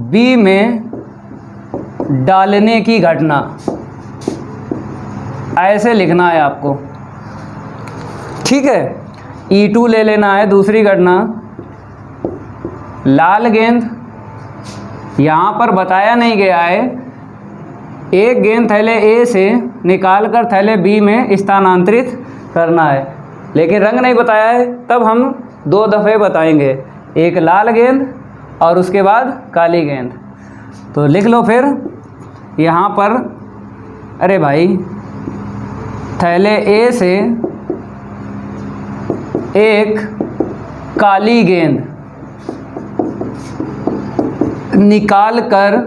बी में डालने की घटना, ऐसे लिखना है आपको। ठीक है, E2 ले लेना है दूसरी घटना। लाल गेंद यहाँ पर बताया नहीं गया है, एक गेंद थैले ए से निकाल कर थैले बी में स्थानांतरित करना है, लेकिन रंग नहीं बताया है, तब हम 2 दफ़े बताएंगे, एक लाल गेंद और उसके बाद काली गेंद। तो लिख लो फिर यहाँ पर, अरे भाई थैले ए से एक काली गेंद निकाल कर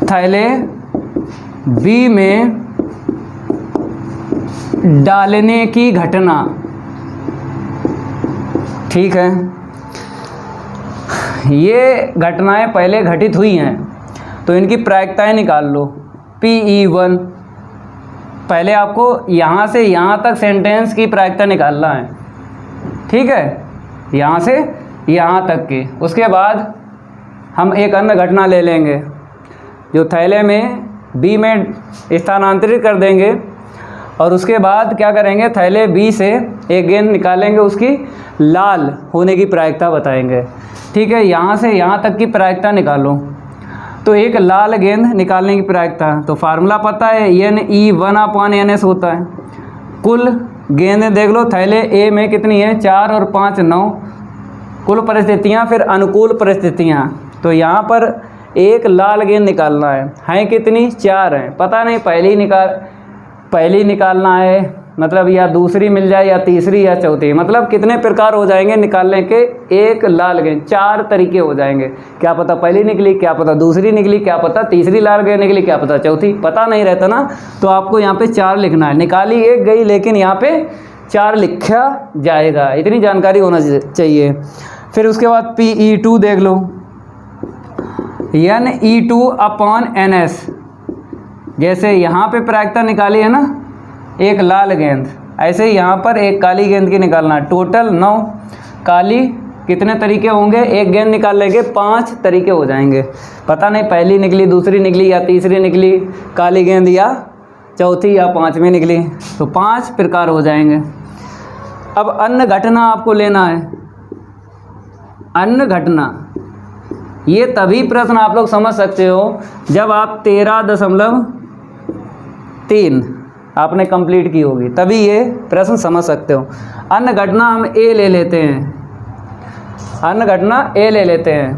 थैले बी में डालने की घटना। ठीक है, ये घटनाएं पहले घटित हुई हैं तो इनकी प्रायिकताएं निकाल लो। PE1, पहले आपको यहाँ से यहाँ तक सेंटेंस की प्रायिकता निकालना है। ठीक है, यहाँ से यहाँ तक की। उसके बाद हम एक अन्य घटना ले लेंगे जो थैले में बी में स्थानांतरित कर देंगे, और उसके बाद क्या करेंगे, थैले बी से एक गेंद निकालेंगे, उसकी लाल होने की प्रायिकता बताएंगे। ठीक है, यहाँ से यहाँ तक की प्रायिकता निकालो। तो एक लाल गेंद निकालने की प्रायिकता, तो फार्मूला पता है, Ne1/ns होता है। कुल गेंदें देख लो, थैले ए में कितनी है, 4 और 5 9। कुल परिस्थितियाँ, फिर अनुकूल परिस्थितियाँ। तो यहाँ पर एक लाल गेंद निकालना है कितनी, 4 हैं। पता नहीं पहली निकालना है, मतलब या दूसरी मिल जाए या तीसरी या चौथी, मतलब कितने प्रकार हो जाएंगे निकालने के एक लाल गेंद, 4 तरीके हो जाएंगे। क्या पता पहली निकली, क्या पता दूसरी निकली, क्या पता तीसरी लाल गेंद निकली, क्या पता चौथी, पता नहीं रहता ना। तो आपको यहाँ पे 4 लिखना है। निकाली एक गई, लेकिन यहाँ पे 4 लिखा जाएगा, इतनी जानकारी होना चाहिए। फिर उसके बाद PE2 देख लो, Ne2/ns। जैसे यहाँ पे प्रायिकता निकाली है ना, एक लाल गेंद, ऐसे ही यहाँ पर एक काली गेंद की निकालना है। टोटल 9 काली, कितने तरीके होंगे, एक गेंद निकाल लेंगे 5 तरीके हो जाएंगे। पता नहीं पहली निकली, दूसरी निकली या तीसरी निकली काली गेंद, या चौथी या 5वीं निकली, तो 5 प्रकार हो जाएंगे। अब अन्य घटना आपको लेना है। अन्य घटना, ये तभी प्रश्न आप लोग समझ सकते हो जब आप 13.3 आपने कंप्लीट की होगी, तभी ये प्रश्न समझ सकते हो। अन्य घटना हम ए ले लेते हैं, अन्य घटना ए ले लेते हैं।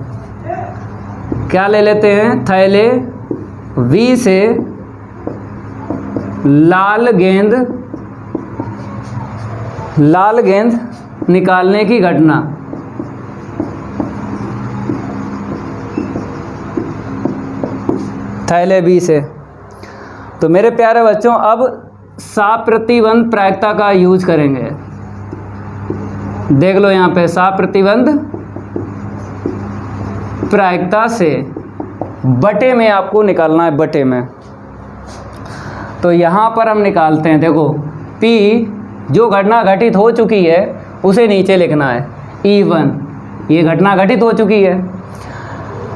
क्या ले लेते हैं, थैले बी से लाल गेंद निकालने की घटना। थैले बी से। तो मेरे प्यारे बच्चों, अब साप्रतिबंध प्रायिकता का यूज करेंगे। देख लो यहाँ पे, साप्रतिबंध प्रायिकता से बटे में आपको निकालना है, बटे में। तो यहाँ पर हम निकालते हैं, देखो P जो घटना घटित हो चुकी है उसे नीचे लिखना है, E1 ये घटना घटित हो चुकी है,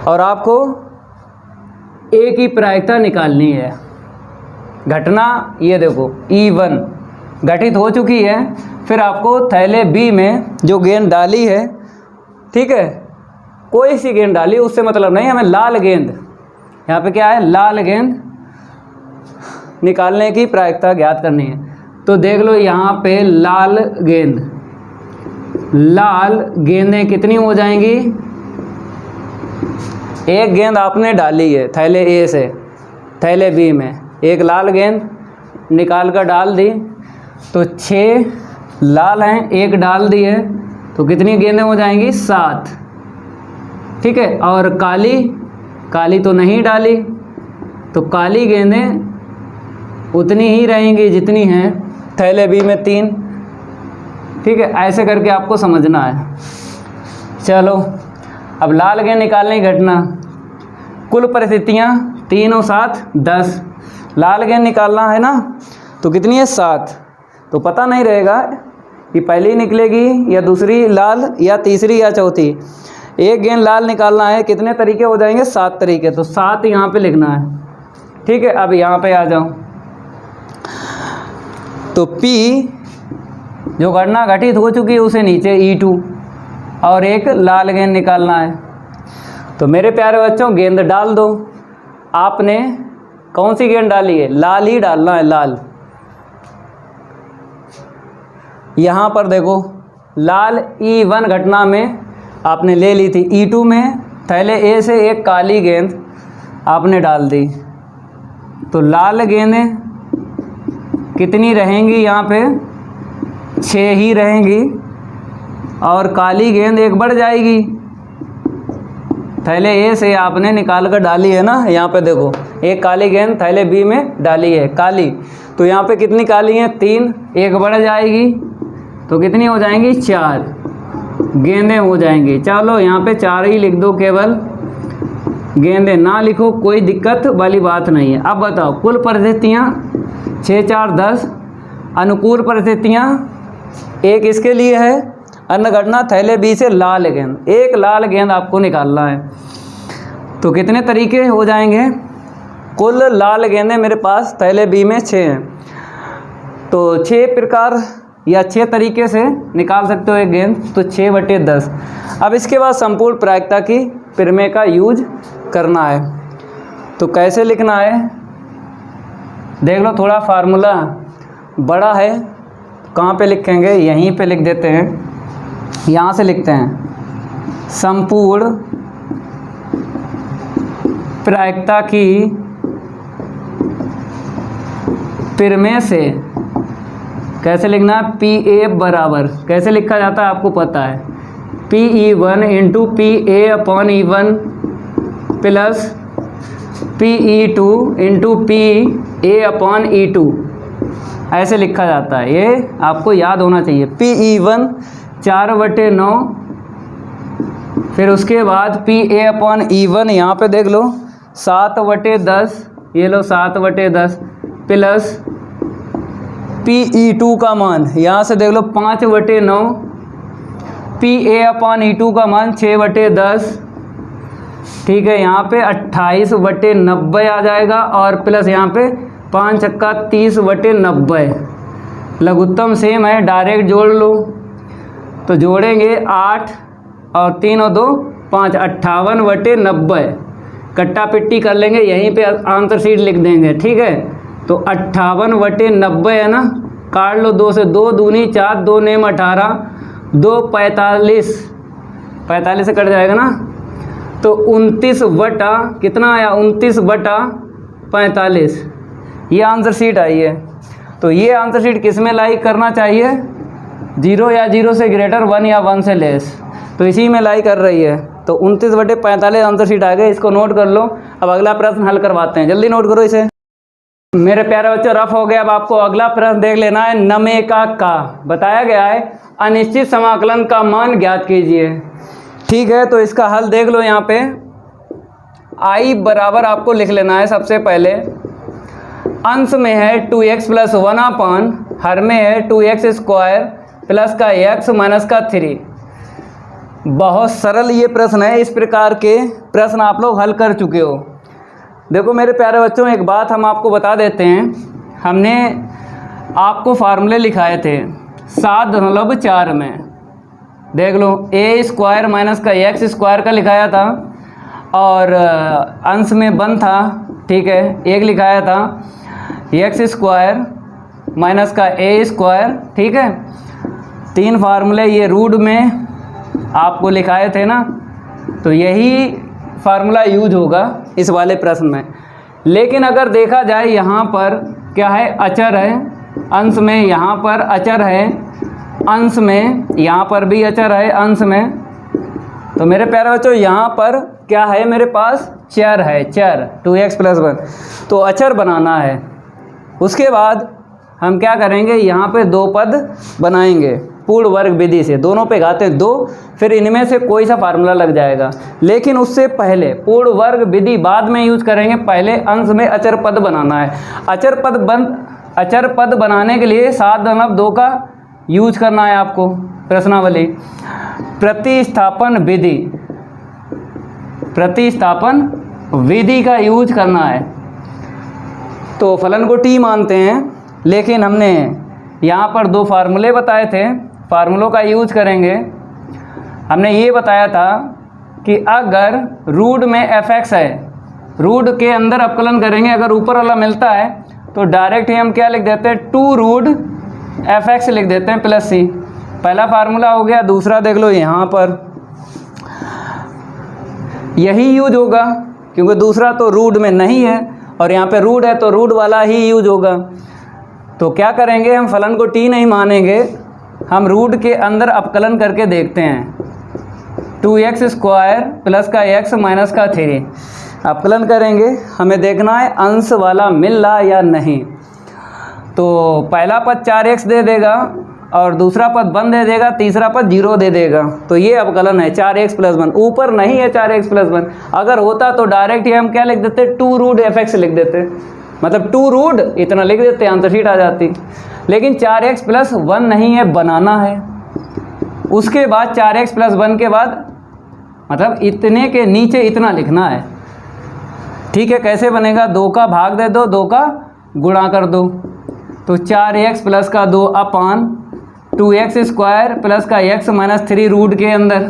और आपको ए की प्रायिकता निकालनी है। घटना ये देखो E1 घटित हो चुकी है, फिर आपको थैले बी में जो गेंद डाली है, ठीक है, कोई सी गेंद डाली उससे मतलब नहीं, हमें लाल गेंद, यहाँ पे क्या है, लाल गेंद निकालने की प्रायिकता ज्ञात करनी है। तो देख लो यहाँ पे लाल गेंदें कितनी हो जाएंगी, एक गेंद आपने डाली है थैले ए से थैले बी में, एक लाल गेंद निकाल कर डाल दी, तो 6 लाल हैं, एक डाल दी है, तो कितनी गेंदें हो जाएंगी, 7। ठीक है, और काली तो नहीं डाली, तो काली गेंदें उतनी ही रहेंगी जितनी हैं थैले बी में 3। ठीक है, ऐसे करके आपको समझना है। चलो अब लाल गेंद निकालने की घटना, कुल परिस्थितियाँ 3 और 7 10, लाल गेंद निकालना है ना, तो कितनी है, 7। तो पता नहीं रहेगा कि पहली निकलेगी या दूसरी लाल या तीसरी या चौथी। एक गेंद लाल निकालना है, कितने तरीके हो जाएंगे, 7 तरीके, तो 7 यहाँ पे लिखना है। ठीक है, अब यहाँ पे आ जाओ, तो P जो घटना घटित हो चुकी है उसे नीचे E2 और एक लाल गेंद निकालना है। तो मेरे प्यारे बच्चों गेंद डाल दो। आपने कौन सी गेंद डाली है, लाल ही डालना है, लाल। यहाँ पर देखो लाल E1 घटना में आपने ले ली थी, E2 में थैले ए से एक काली गेंद आपने डाल दी, तो लाल गेंदें कितनी रहेंगी, यहाँ पे 6 ही रहेंगी, और काली गेंद एक बढ़ जाएगी। थैले ए से आपने निकाल कर डाली है ना, यहाँ पे देखो एक काली गेंद थैले बी में डाली है काली, तो यहाँ पे कितनी काली हैं, 3, एक बढ़ जाएगी, तो कितनी हो जाएंगी, 4 गेंदें हो जाएंगी। चलो यहाँ पे 4 ही लिख दो, केवल गेंदें ना लिखो, कोई दिक्कत वाली बात नहीं है। अब बताओ कुल परिस्थितियाँ 6 4 10, अनुकूल परिस्थितियाँ एक इसके लिए है, अन्य घटना थैले बी से लाल गेंद, एक लाल गेंद आपको निकालना है। तो कितने तरीके हो जाएंगे, कुल लाल गेंदें मेरे पास थैले बी में 6 हैं, तो 6 प्रकार या 6 तरीके से निकाल सकते हो एक गेंद, तो 6/10। अब इसके बाद संपूर्ण प्रायिकता की प्रमेय का यूज करना है। तो कैसे लिखना है देख लो, थोड़ा फार्मूला बड़ा है, कहाँ पे लिखेंगे, यहीं पे लिख देते हैं, यहाँ से लिखते हैं संपूर्ण प्रायिकता की प्रमेय से कैसे लिखना है, PA बराबर कैसे लिखा जाता है आपको पता है, PE1 into PA/E1 plus PE2 into PA/E2 ऐसे लिखा जाता है। ये आपको याद होना चाहिए। PE1 4/9, फिर उसके बाद PA/E1 यहाँ पे देख लो 7/10, ये लो 7/10 प्लस PE2 का मान यहाँ से देख लो 5/9, PA/E2 का मान 6/10, ठीक है, यहाँ पे 28/90 आ जाएगा और प्लस यहाँ पे 5 छक्का 30/90, लघुत्तम सेम है, डायरेक्ट जोड़ लो। तो जोड़ेंगे 8 और 3 और 2 5, 58/90, कट्टा पिट्टी कर लेंगे, यहीं पे आंसर शीट लिख देंगे, ठीक है। तो 58/90 है ना, काट लो 2 से, 2 दूनी 4, 2 नेम 18, 2 45, 45 से कट जाएगा ना, तो 29 बटा कितना आया, 29/45, ये आंसर शीट आई है। तो ये आंसर शीट किस में लाइक करना चाहिए, 0 या 0 से ग्रेटर, 1 या 1 से लेस, तो इसी में लाई कर रही है। तो 29/45 आंसर शीट आ गए, इसको नोट कर लो। अब अगला प्रश्न हल करवाते हैं, जल्दी नोट करो इसे। मेरे प्यारे बच्चों रफ हो गया। अब आपको अगला प्रश्न देख लेना है। नमे का बताया गया है अनिश्चित समाकलन का मान ज्ञात कीजिए, ठीक है। तो इसका हल देख लो, यहाँ पे I बराबर आपको लिख लेना है। सबसे पहले अंश में है 2x + 1/, हर में है 2x² प्लस का x माइनस का 3। बहुत सरल ये प्रश्न है, इस प्रकार के प्रश्न आप लोग हल कर चुके हो। देखो मेरे प्यारे बच्चों, एक बात हम आपको बता देते हैं, हमने आपको फार्मूले लिखाए थे 7.4 में, देख लो a² माइनस का x² का लिखाया था और अंश में 1 था, ठीक है, 1 लिखाया था, x² माइनस का a², ठीक है। 3 फार्मूले ये रूट में आपको लिखाए थे ना, तो यही फार्मूला यूज होगा इस वाले प्रश्न में। लेकिन अगर देखा जाए यहाँ पर क्या है, अचर है, अंश में यहाँ पर अचर है, अंश में यहाँ पर भी अचर है, अंश में। तो मेरे प्यारे बच्चों यहाँ पर क्या है, मेरे पास चर है, चर 2x + 1, तो अचर बनाना है। उसके बाद हम क्या करेंगे, यहाँ पे 2 पद बनाएंगे पूर्ण वर्ग विधि से, दोनों पे घाते 2, फिर इनमें से कोई सा फार्मूला लग जाएगा। लेकिन उससे पहले पूर्ण वर्ग विधि बाद में यूज करेंगे, पहले अंश में अचर पद बनाना है। अचर पद बनाने के लिए 7.2 का यूज करना है आपको, प्रश्नावली। प्रतिस्थापन विधि का यूज करना है। तो फलन को t मानते हैं, लेकिन हमने यहाँ पर 2 फार्मूले बताए थे, फार्मूलों का यूज करेंगे। हमने ये बताया था कि अगर रूट में fx है, रूट के अंदर अपकलन करेंगे, अगर ऊपर वाला मिलता है तो डायरेक्ट ही हम क्या लिख देते हैं, 2√fx लिख देते हैं प्लस c। पहला फार्मूला हो गया। दूसरा देख लो, यहाँ पर यही यूज होगा, क्योंकि दूसरा तो रूट में नहीं है और यहाँ पे रूट है, तो रूट वाला ही यूज होगा। तो क्या करेंगे, हम फलन को t नहीं मानेंगे, हम रूट के अंदर अपकलन करके देखते हैं। 2x² प्लस का x माइनस का 3 अपकलन करेंगे, हमें देखना है अंश वाला मिल रहा या नहीं। तो पहला पद 4x दे देगा और दूसरा पद 1 दे देगा, तीसरा पद 0 दे देगा। तो ये अपकलन है 4x + 1, ऊपर नहीं है 4x + 1। अगर होता तो डायरेक्ट ही हम क्या लिख देते, 2√fx लिख देते, मतलब 2√ इतना लिख देते, आंसर शीट आ जाती। लेकिन 4x + 1 नहीं है, बनाना है। उसके बाद 4x + 1 के बाद मतलब इतने के नीचे इतना लिखना है, ठीक है। कैसे बनेगा, 2 का भाग दे दो, 2 का गुणा कर दो, तो 4x प्लस का 2 अपान 2x स्क्वायर प्लस का x माइनस 3 रूट के अंदर।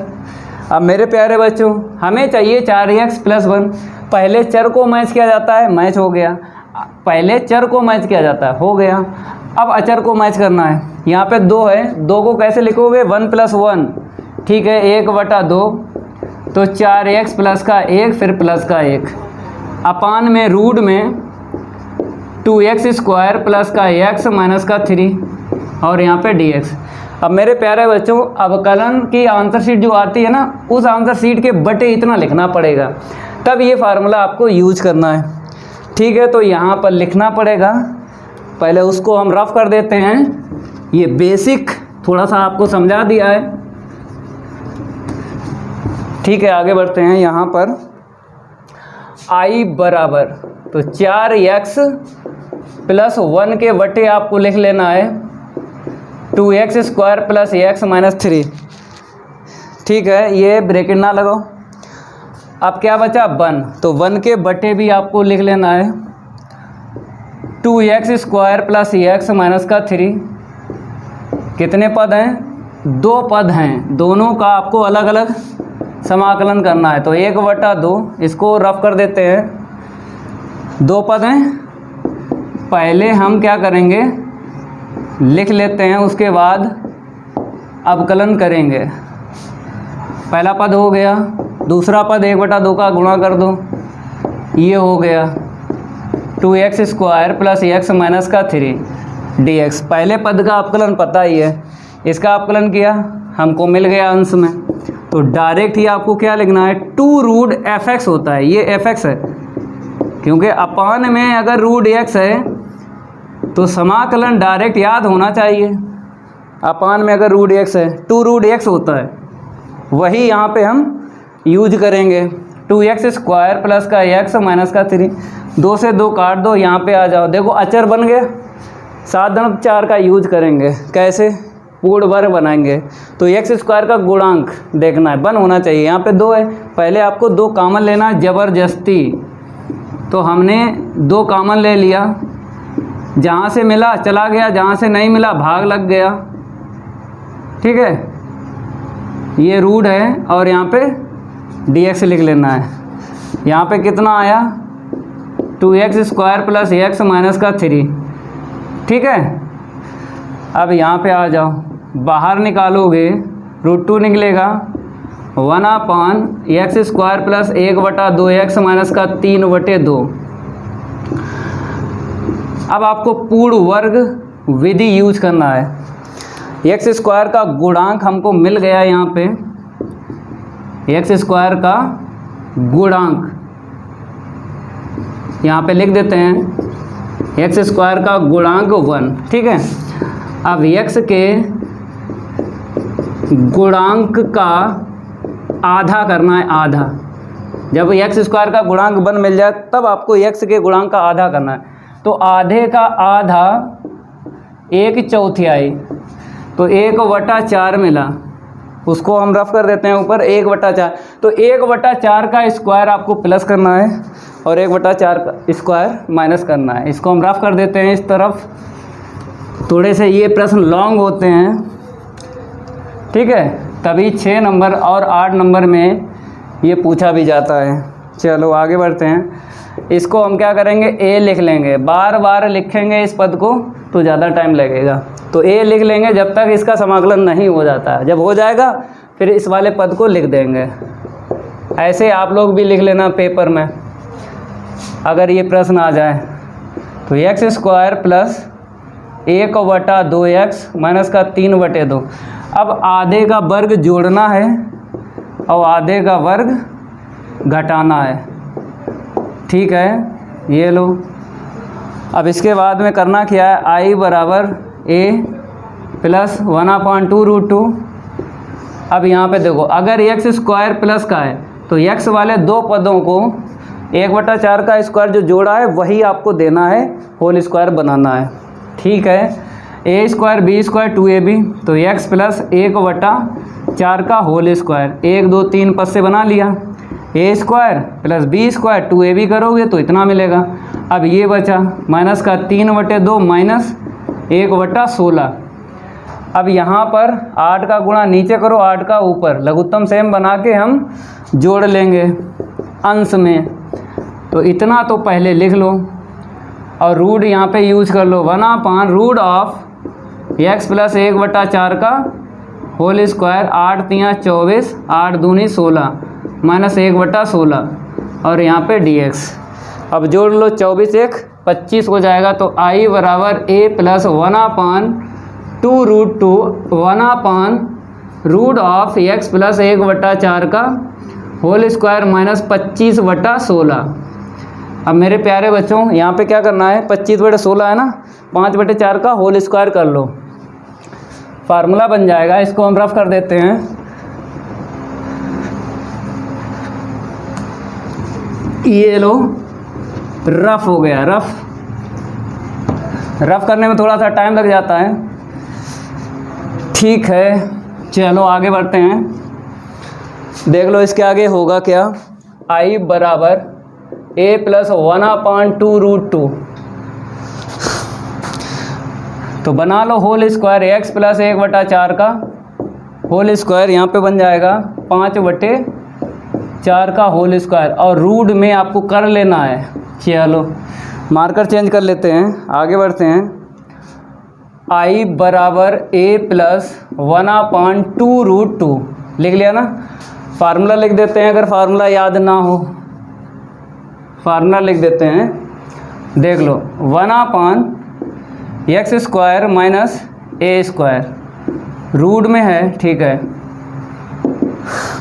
अब मेरे प्यारे बच्चों हमें चाहिए 4x प्लस 1। पहले चर को मैच किया जाता है, मैच हो गया। पहले चर को मैच किया जाता है, हो गया। अब अचर को मैच करना है। यहाँ पे 2 है, 2 को कैसे लिखोगे 1 प्लस 1, ठीक है 1/2, तो 4x प्लस का 1 फिर प्लस का 1 अपान में रूट में 2x स्क्वायर प्लस का x माइनस का 3 और यहाँ पे dx। अब मेरे प्यारे बच्चों अवकलन की आंसर शीट जो आती है ना, उस आंसर शीट के बटे इतना लिखना पड़ेगा, तब ये फार्मूला आपको यूज करना है, ठीक है। तो यहाँ पर लिखना पड़ेगा, पहले उसको हम रफ कर देते हैं। ये बेसिक थोड़ा सा आपको समझा दिया है, ठीक है। आगे बढ़ते हैं। यहाँ पर I बराबर तो 4x प्लस 1 के बटे आपको लिख लेना है 2x square plus x minus 3, ठीक है। ये ब्रैकेट ना लगाओ। अब क्या बचा 1, तो 1 के बटे भी आपको लिख लेना है 2x square plus x minus का 3। कितने पद हैं? 2 पद हैं, दोनों का आपको अलग अलग समाकलन करना है। तो 1/2 इसको रफ कर देते हैं। 2 पद हैं, पहले हम क्या करेंगे लिख लेते हैं, उसके बाद अवकलन करेंगे। पहला पद हो गया, दूसरा पद 1/2 का गुणा कर दो, ये हो गया 2x square plus x minus का 3 dx। पहले पद का अवकलन पता ही है, इसका अवकलन किया हमको मिल गया अंश में। तो डायरेक्ट ही आपको क्या लिखना है 2 रूट fx होता है, ये fx है, क्योंकि अपान में अगर रूट x है तो समाकलन डायरेक्ट याद होना चाहिए। अपान में अगर रूट x है 2 रूट x होता है, वही यहाँ पे हम यूज करेंगे। 2x स्क्वायर प्लस का x माइनस का 3, 2 से 2 काट दो, यहाँ पे आ जाओ। देखो अचर बन गया, 7×4 का यूज करेंगे। कैसे? पूर्ण वर्ग बनाएंगे। तो x स्क्वायर का गुणांक देखना है, 1 होना चाहिए। यहाँ पे 2 है, पहले आपको 2 कॉमन लेना है ज़बरदस्ती। तो हमने 2 कॉमन ले लिया, जहाँ से मिला चला गया, जहाँ से नहीं मिला भाग लग गया, ठीक है। ये रूट है और यहाँ पे dx लिख लेना है। यहाँ पे कितना आया 2x square plus x minus का 3, ठीक है। अब यहाँ पे आ जाओ, बाहर निकालोगे √2 निकलेगा 1/x square plus 1/2x minus का 3/2। अब आपको पूर्ण वर्ग विधि यूज करना है। x स्क्वायर का गुणांक हमको मिल गया, यहाँ पे x स्क्वायर का गुणांक यहाँ पे लिख देते हैं, x स्क्वायर का गुणांक 1, ठीक है। अब x के गुणांक का आधा करना है, आधा। जब x स्क्वायर का गुणांक 1 मिल जाए तब आपको x के गुणांक का आधा करना है। तो आधे का आधा 1/4, तो 1/4 मिला, उसको हम रफ कर देते हैं ऊपर 1/4। तो 1/4 का स्क्वायर आपको प्लस करना है और 1/4 का स्क्वायर माइनस करना है। इसको हम रफ कर देते हैं इस तरफ। थोड़े से ये प्रश्न लॉन्ग होते हैं, ठीक है, तभी 6 नंबर और 8 नंबर में ये पूछा भी जाता है। चलो आगे बढ़ते हैं। इसको हम क्या करेंगे a लिख लेंगे, बार बार लिखेंगे इस पद को तो ज़्यादा टाइम लगेगा। तो a लिख लेंगे जब तक इसका समाकलन नहीं हो जाता है, जब हो जाएगा फिर इस वाले पद को लिख देंगे। ऐसे आप लोग भी लिख लेना पेपर में अगर ये प्रश्न आ जाए। तो x square plus 1/2x minus का 3/2। अब आधे का वर्ग जोड़ना है और आधे का वर्ग घटाना है, ठीक है। ये लो। अब इसके बाद में करना क्या है, I बराबर a प्लस 1/2 √2। अब यहाँ पे देखो, अगर x स्क्वायर प्लस का है तो x वाले 2 पदों को 1/4 का स्क्वायर जो जोड़ा है वही आपको देना है, होल स्क्वायर बनाना है, ठीक है। a square b square 2ab, तो x प्लस 1/4 का होल स्क्वायर, 1 2 3 पद से बना लिया। a square plus b square 2ab करोगे तो इतना मिलेगा। अब ये बचा माइनस का 3/2 माइनस 1/16। अब यहाँ पर 8 का गुणा नीचे करो, 8 का ऊपर, लघुत्तम सेम बना के हम जोड़ लेंगे अंश में। तो इतना तो पहले लिख लो और रूट यहाँ पे यूज कर लो, 1/रूट ऑफ x प्लस 1/4 का होल स्क्वायर, 8 तियाँ 24, 8 दूनी 16 माइनस 1/16 और यहाँ पे dx। अब जोड़ लो, 24 1 25 हो जाएगा। तो i बराबर a प्लस 1/2√2 1/रूट ऑफ x प्लस 1/4 का होल स्क्वायर माइनस 25/16। अब मेरे प्यारे बच्चों यहाँ पे क्या करना है, 25/16 है ना, 5/4 का होल स्क्वायर कर लो, फार्मूला बन जाएगा। इसको हम रफ कर देते हैं। ये लो, रफ हो गया। रफ करने में थोड़ा सा टाइम लग जाता है, ठीक है। चलो आगे बढ़ते हैं। देख लो इसके आगे होगा क्या, i बराबर a प्लस 1/2√2। तो बना लो होल स्क्वायर, x प्लस 1/4 का होल स्क्वायर यहाँ पे बन जाएगा 5/4 का होल स्क्वायर, और रूट में आपको कर लेना है। चलो मार्कर चेंज कर लेते हैं, आगे बढ़ते हैं। i बराबर a प्लस 1/2√2 लिख लिया ना। फार्मूला लिख देते हैं, अगर फार्मूला याद ना हो फार्मूला लिख देते हैं। देख लो, 1/x² माइनस a², रूट में है, ठीक है।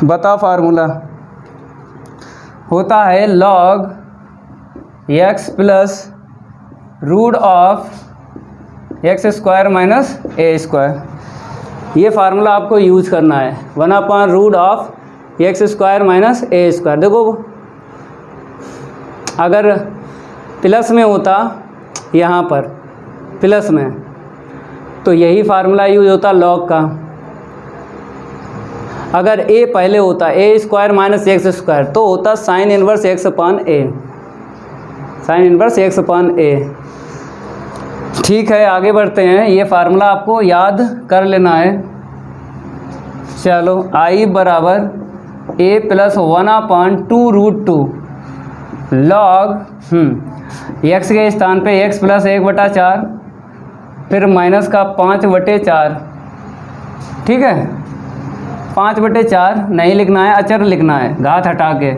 बताओ फार्मूला होता है log x plus root of x² minus a²। ये फार्मूला आपको यूज करना है, 1/रूट ऑफ x² माइनस a²। देखो अगर प्लस में होता, यहाँ पर प्लस में, तो यही फार्मूला यूज होता log का। अगर a पहले होता, a² माइनस x², तो होता sine inverse x/a, sine inverse x/a। ठीक है, आगे बढ़ते हैं। ये फार्मूला आपको याद कर लेना है। चलो, i बराबर a प्लस 1/2√2 लॉग x के स्थान पे x प्लस 1/4, फिर माइनस का 5/4, ठीक है। 5/4 नहीं लिखना है, अचर लिखना है, घात हटा के,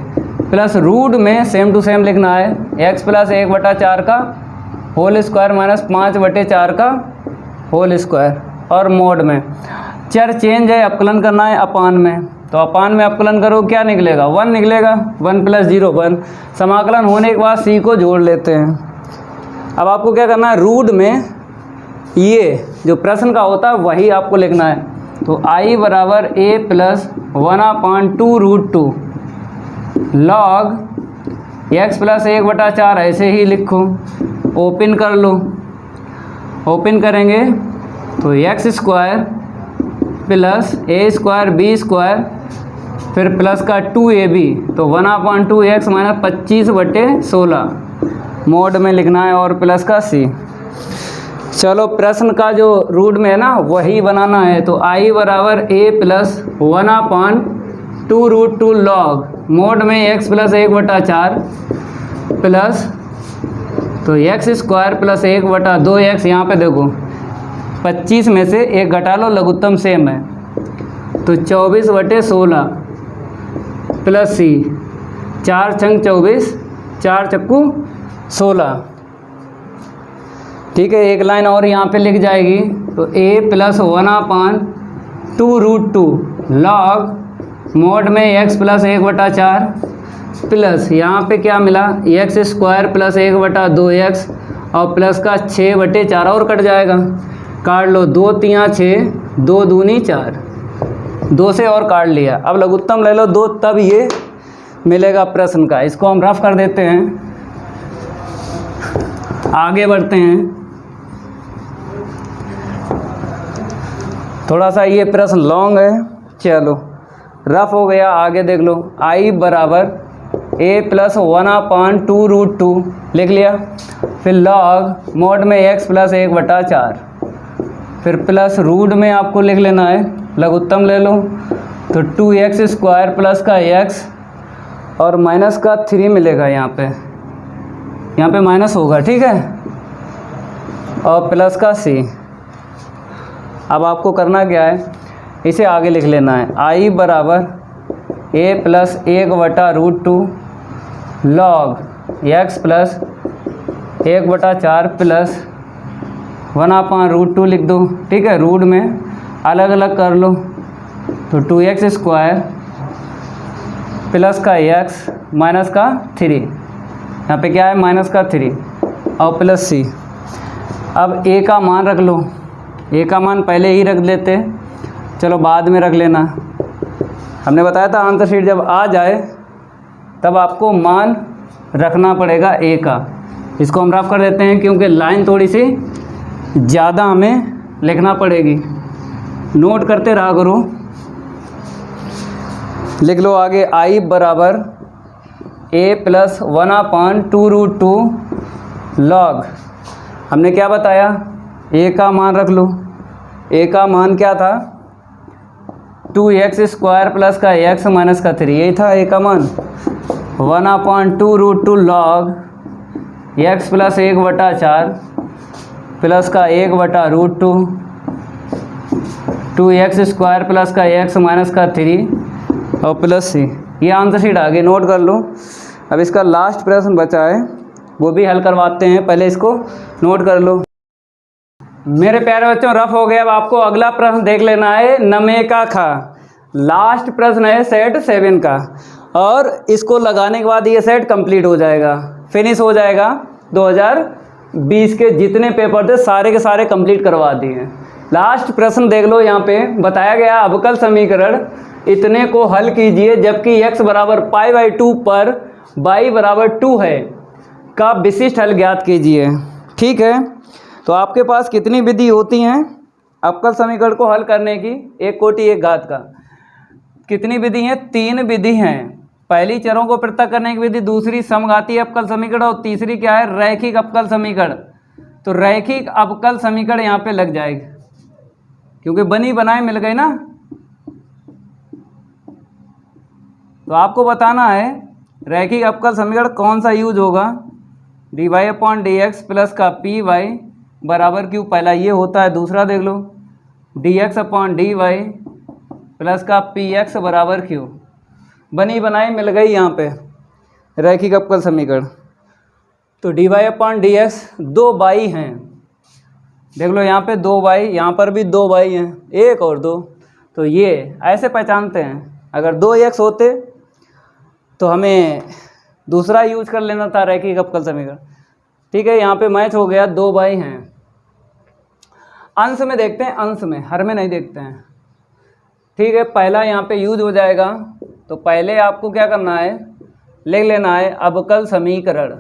प्लस रूट में सेम टू सेम लिखना है, x प्लस 1/4 का होल स्क्वायर माइनस 5/4 का होल स्क्वायर, और मोड में चर चेंज है, अपकलन करना है अपान में। तो अपान में अपकलन करो, क्या निकलेगा, 1 निकलेगा, 1 + 0 1। समाकलन होने के बाद c को जोड़ लेते हैं। अब आपको क्या करना है, रूट में ये जो प्रश्न का होता है वही आपको लिखना है। तो i बराबर a plus 1/2√2 log x plus 1/4, ऐसे ही लिखो, ओपन कर लो। ओपन करेंगे तो x² प्लस a² b², फिर प्लस का 2ab, तो 1/2x माइनस 25/16 मोड में लिखना है, और प्लस का c। चलो प्रश्न का जो रूट में है ना वही बनाना है। तो i बराबर a प्लस 1/2√2 लॉग मोड में x प्लस 1/4 प्लस, तो x² प्लस 1/2x, यहाँ पे देखो 25 में से 1 घटा लो, लघुत्तम सेम है, तो 24/16 प्लस c, 4 छंग 24, 4 चक्कू 16, ठीक है। एक लाइन और यहाँ पे लिख जाएगी। तो a प्लस 1/2√2 लॉग मोड में x प्लस 1/4 प्लस, यहाँ पे क्या मिला, x² प्लस 1/2x, और प्लस का 6/4, और कट जाएगा, काट लो, 2 तियाँ 6, 2 दूनी 4, 2 से और काट लिया। अब लघुत्तम ले लो 2, तब ये मिलेगा प्रश्न का। इसको हम रफ कर देते हैं, आगे बढ़ते हैं। थोड़ा सा ये प्रश्न लॉन्ग है, चलो रफ हो गया, आगे देख लो। i बराबर a प्लस 1/2√2 लिख लिया, फिर लॉग मोड में x प्लस 1/4 फिर प्लस रूट में आपको लिख लेना है, लघुत्तम ले लो तो 2x² प्लस का x और माइनस का 3 मिलेगा, यहाँ पे माइनस होगा, ठीक है, और प्लस का c। अब आपको करना क्या है, इसे आगे लिख लेना है, i बराबर a plus 1/√2 log x plus 1/4 plus 1/√2 लिख दो, ठीक है। रूट में अलग अलग कर लो तो 2x² प्लस का x माइनस का 3, यहाँ पे क्या है माइनस का 3 और प्लस c। अब a का मान रख लो, a का मान पहले ही रख लेते, चलो बाद में रख लेना। हमने बताया था आंसर शीट जब आ जाए तब आपको मान रखना पड़ेगा a का। इसको हम रफ कर देते हैं क्योंकि लाइन थोड़ी सी ज़्यादा हमें लिखना पड़ेगी, नोट करते रहा करो। लिख लो आगे, i बराबर a प्लस 1/2√2 log, हमने क्या बताया, a का मान रख लो, a का मान क्या था 2x² प्लस का x माइनस का 3, यही था a का मान। 1/2√2 log x प्लस 1/4 प्लस का 1/√2 2x² प्लस का x माइनस का 3 और प्लस c। ये आंसर शीट आगे नोट कर लो। अब इसका लास्ट प्रश्न बचा है, वो भी हल करवाते हैं, पहले इसको नोट कर लो। मेरे प्यारे बच्चों रफ हो गया। अब आपको अगला प्रश्न देख लेना है, नमे का खा। लास्ट प्रश्न है सेट 7 का, और इसको लगाने के बाद ये सेट कंप्लीट हो जाएगा, फिनिश हो जाएगा। 2020 के जितने पेपर थे सारे के सारे कंप्लीट करवा दिए। लास्ट प्रश्न देख लो, यहाँ पे बताया गया अवकल समीकरण इतने को हल कीजिए जबकि x बराबर π/2 पर y बराबर 2 है का विशिष्ट हल ज्ञात कीजिए। ठीक है, तो आपके पास कितनी विधि होती हैं अवकल समीकरण को हल करने की, एक कोटि एक घात का। कितनी विधि हैं? 3 विधि हैं। पहली चरों को पृथक करने की विधि, दूसरी समघातीय अवकल समीकरण और तीसरी क्या है, रैखिक अवकल समीकरण। तो रैखिक अवकल समीकरण यहाँ पे लग जाएगी क्योंकि बनी बनाई मिल गई ना। तो आपको बताना है रैखिक अवकल समीकरण कौन सा यूज होगा। dy/dx प्लस का py बराबर क्यू, पहला ये होता है। दूसरा देख लो dx/dy प्लस का px बराबर क्यू। बनी बनाई मिल गई यहाँ पे रैखिक अवकल समीकरण। तो dy/dx 2 बाई हैं, देख लो यहाँ पे 2 बाई, यहाँ पर भी 2 बाई हैं, 1 और 2। तो ये ऐसे पहचानते हैं। अगर 2x होते तो हमें दूसरा यूज कर लेना था रैखिक अवकल समीकरण। ठीक है, यहाँ पे मैच हो गया, 2 बाई हैं। अंश में देखते हैं, अंश में, हर में नहीं देखते हैं। ठीक है, पहला यहाँ पे यूज हो जाएगा। तो पहले आपको क्या करना है, लिख लेना है अवकल समीकरण।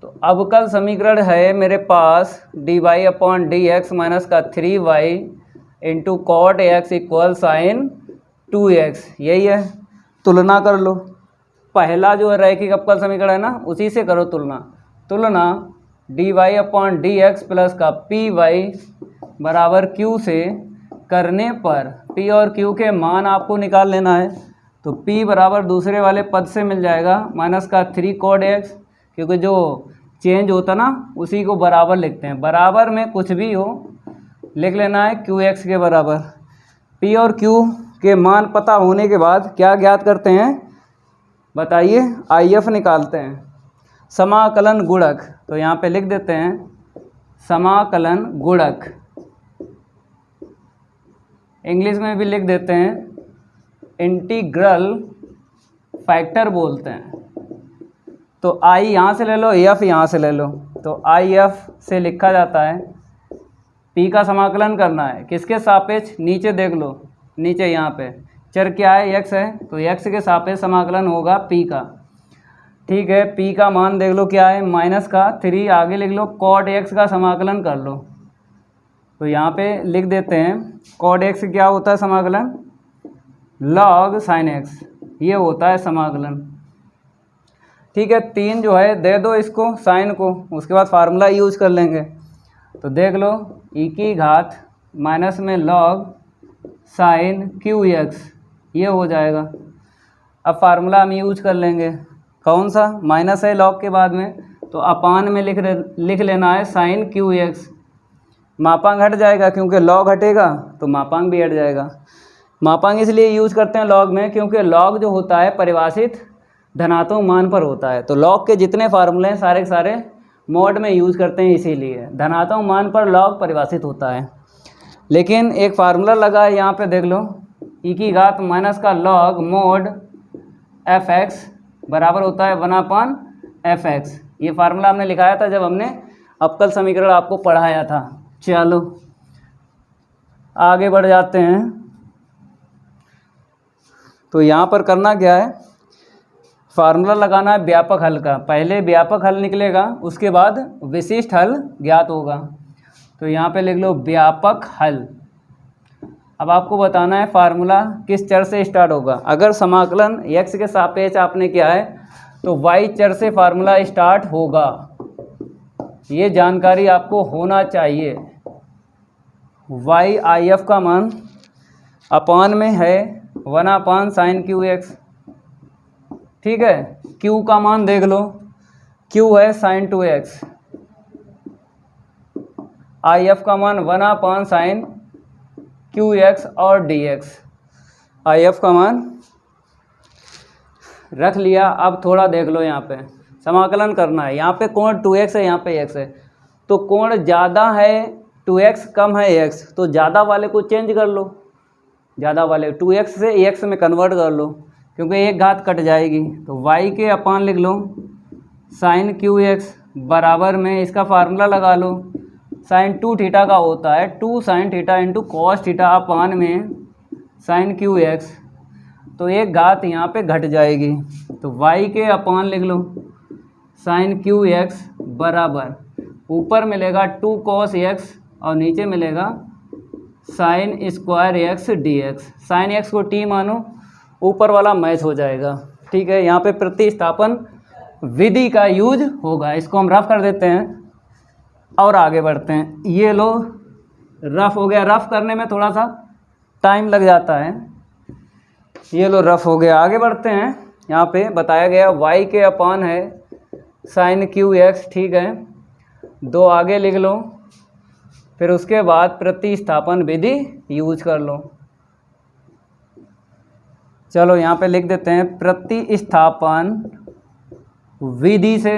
तो अवकल समीकरण है मेरे पास dy/dx माइनस का 3y into cot x equal sine 2x, यही है। तुलना कर लो, पहला जो है रैखिक अवकल समीकरण है ना, उसी से करो तुलना। तुलना dy/dx प्लस का py बराबर q से करने पर p और q के मान आपको निकाल लेना है। तो p बराबर दूसरे वाले पद से मिल जाएगा माइनस का 3 कॉट x, क्योंकि जो चेंज होता ना उसी को बराबर लिखते हैं। बराबर में कुछ भी हो लिख लेना है qx के बराबर। p और q के मान पता होने के बाद क्या ज्ञात करते हैं बताइए, IF निकालते हैं, समाकलन गुणक। तो यहाँ पे लिख देते हैं समाकलन गुणक, इंग्लिश में भी लिख देते हैं इंटीग्रल फैक्टर बोलते हैं। तो I यहाँ से ले लो, F यहाँ से ले लो। तो IF से लिखा जाता है P का समाकलन करना है, किसके सापेक्ष, नीचे देख लो, नीचे यहाँ पे चर क्या है, x है, तो x के सापेक्ष समाकलन होगा P का। ठीक है, P का मान देख लो क्या है, माइनस का 3, आगे लिख लो कॉट x का समाकलन कर लो। तो यहाँ पे लिख देते हैं कॉट x क्या होता है समाकलन, लॉग साइन x, ये होता है समाकलन। ठीक है, 3 जो है दे दो इसको साइन को, उसके बाद फार्मूला यूज कर लेंगे। तो देख लो e की घात माइनस में log साइन क्यू एक्स, ये हो जाएगा। अब फार्मूला हम यूज कर लेंगे, कौन सा, माइनस है log के बाद में, तो अपान में लिख लेना है साइन क्यू एक्स। मापांक हट जाएगा क्योंकि log हटेगा तो मापांक भी हट जाएगा। मापांक इसलिए यूज करते हैं log में क्योंकि log जो होता है परिभाषित धनात्मक मान पर होता है। तो log के जितने फार्मूले हैं सारे के सारे मोड में यूज करते हैं, इसीलिए धनात्मक मान पर log परिभाषित होता है। लेकिन एक फार्मूला लगा है यहाँ पे, देख लो e की घात माइनस का log मोड एफ एक्स बराबर होता है 1/f(x). ये फार्मूला हमने लिखाया था जब हमने अवकल समीकरण आपको पढ़ाया था। चलो आगे बढ़ जाते हैं। तो यहाँ पर करना क्या है, फार्मूला लगाना है व्यापक हल का। पहले व्यापक हल निकलेगा, उसके बाद विशिष्ट हल ज्ञात होगा। तो यहाँ पे लिख लो व्यापक हल। अब आपको बताना है फार्मूला किस चर से स्टार्ट होगा। अगर समाकलन x के सापेक्ष आपने किया है तो y चर से फार्मूला स्टार्ट होगा, ये जानकारी आपको होना चाहिए। y if का मान अपान में है 1/sin क्यू एक्स, ठीक है। q का मान देख लो, q है sin 2x, if का मान 1/sin क्यू एक्स और dx। if का मान रख लिया। अब थोड़ा देख लो, यहाँ पे समाकलन करना है। यहाँ पे कोण 2x है, यहाँ पे x है, तो कोण ज़्यादा है 2x, कम है x, तो ज़्यादा वाले को चेंज कर लो, ज़्यादा वाले 2x से x में कन्वर्ट कर लो क्योंकि एक घात कट जाएगी। तो y के अपान लिख लो साइन क्यू एक्स बराबर में इसका फार्मूला लगा लो, साइन 2 थीटा का होता है 2 sin theta into cos theta upon में साइन क्यू एक्स, तो एक घात यहाँ पे घट जाएगी। तो y के अपान लिख लो साइन क्यू एक्स बराबर, ऊपर मिलेगा 2 cos x और नीचे मिलेगा sine square x D x. Sine x को t मानो, ऊपर वाला मैच हो जाएगा, ठीक है। यहाँ पे प्रतिस्थापन विधि का यूज होगा। इसको हम रफ कर देते हैं और आगे बढ़ते हैं। ये लो रफ हो गया, रफ करने में थोड़ा सा टाइम लग जाता है। ये लो रफ हो गया, आगे बढ़ते हैं। यहाँ पे बताया गया y के अपान है साइन क्यू एक्स, ठीक है। 2 आगे लिख लो, फिर उसके बाद प्रतिस्थापन विधि यूज कर लो। चलो यहाँ पे लिख देते हैं प्रतिस्थापन विधि से।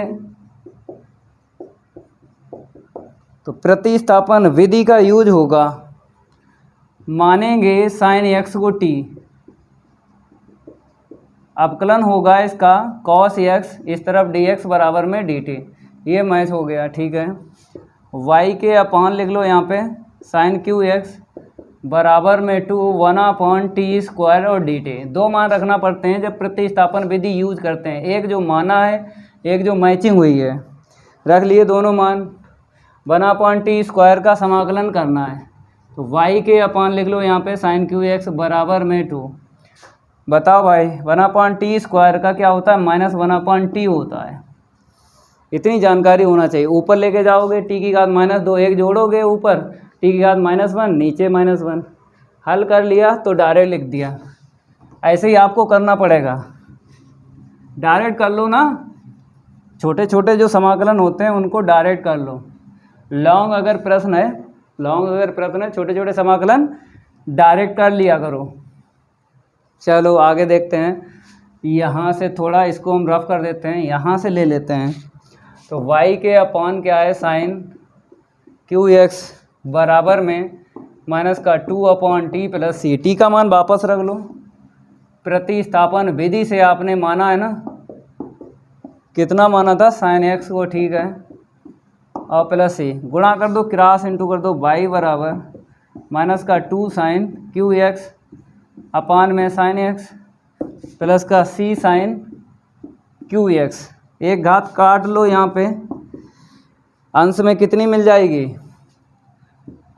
तो प्रतिस्थापन विधि का यूज होगा, मानेंगे साइन एक्स को t, अवकलन होगा इसका cos x, इस तरफ dx बराबर में dt, ये मैच हो गया, ठीक है। y के अपान लिख लो यहाँ पे साइन क्यू एक्स बराबर में 2 1/t² और dt। 2 मान रखना पड़ते हैं जब प्रतिस्थापन विधि यूज करते हैं, एक जो माना है एक जो मैचिंग हुई है, रख लिए दोनों मान। 1/t² का समाकलन करना है, तो y के अपान लिख लो यहाँ पे साइन क्यू एक्स बराबर में 2। बताओ भाई 1/t² का क्या होता है, -1/t होता है। इतनी जानकारी होना चाहिए। ऊपर लेके जाओगे t की घात -2, एक जोड़ोगे ऊपर t की घात -1, नीचे -1, हल कर लिया तो डायरेक्ट लिख दिया। ऐसे ही आपको करना पड़ेगा, डायरेक्ट कर लो ना। छोटे छोटे जो समाकलन होते हैं उनको डायरेक्ट कर लो। लॉन्ग अगर प्रश्न है, छोटे छोटे समाकलन डायरेक्ट कर लिया करो। चलो आगे देखते हैं। यहाँ से थोड़ा इसको हम रफ कर देते हैं, यहाँ से ले लेते हैं। तो y के अपान क्या है साइन क्यू एक्स बराबर में माइनस का 2/t प्लस सी। टी का मान वापस रख लो। प्रतिस्थापन विधि से आपने माना है ना, कितना माना था साइन एक्स को, ठीक है, और प्लस सी गुणा कर दो, क्रॉस इंटू कर दो, y बराबर माइनस का 2 साइन क्यू एक्स अपान में साइन एक्स प्लस का c साइन क्यू एक्स। एक घात काट लो यहाँ पे, अंश में कितनी मिल जाएगी,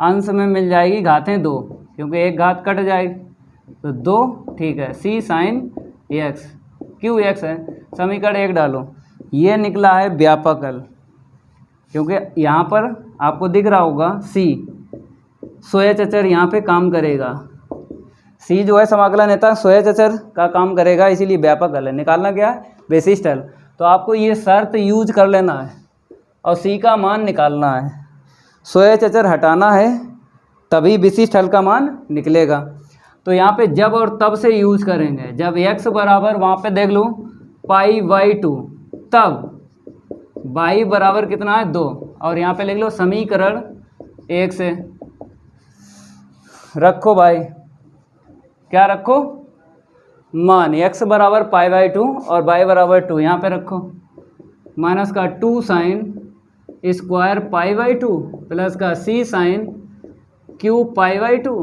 अंश में मिल जाएगी घातें 2, क्योंकि एक घात कट जाएगी तो 2, ठीक है। c sine x Q x है, समीकरण 1 डालो, ये निकला है व्यापक हल। क्योंकि यहाँ पर आपको दिख रहा होगा सी, SOH अचर यहाँ पे काम करेगा। सी जो है समाकलन नेता SOH अचर का काम करेगा, इसीलिए व्यापक हल है। निकालना क्या है? विशिष्ट हल। तो आपको ये शर्त यूज कर लेना है और सी का मान निकालना है। SOH अचर हटाना है तभी विशिष्ट हल का मान निकलेगा। तो यहाँ पे जब और तब से यूज करेंगे। जब x बराबर वहाँ पे देख लो π/2, तब y बराबर कितना है 2, और यहाँ पे लिख लो समीकरण 1 से रखो भाई, क्या रखो? मान x बराबर π/2 और y बराबर 2 यहाँ पे रखो। माइनस का 2 sin स्क्वायर π/2 प्लस का c sin क्यूब π/2।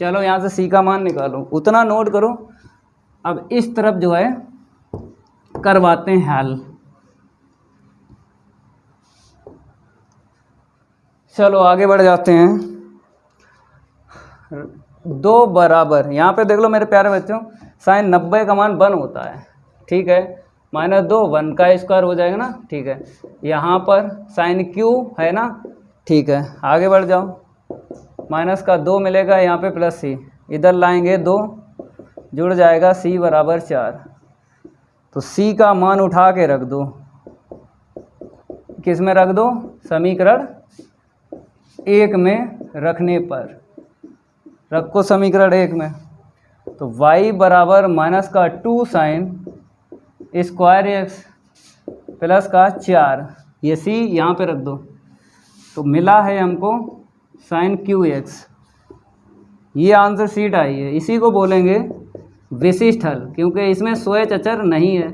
चलो यहाँ से c का मान निकालो, उतना नोट करो। अब इस तरफ जो है करवाते हैं हल। चलो आगे बढ़ जाते हैं। 2 बराबर, यहाँ पे देख लो मेरे प्यारे बच्चों, साइन 90 का मान 1 होता है, ठीक है। -2 1 का स्क्वायर हो जाएगा ना, ठीक है। यहाँ पर साइन क्यू है ना, ठीक है। आगे बढ़ जाओ, माइनस का 2 मिलेगा यहाँ पे प्लस सी, इधर लाएंगे 2 जुड़ जाएगा c बराबर 4। तो c का मान उठा के रख दो, किस में रख दो? समीकरण 1 में रखने पर रखो समीकरण 1 में। तो y बराबर माइनस का 2 sin स्क्वायर x प्लस का 4, ये c यहाँ पे रख दो। तो मिला है हमको sin QX। ये आंसर शीट आई है, इसी को बोलेंगे विशिष्ट हल, क्योंकि इसमें SOH अचर नहीं है।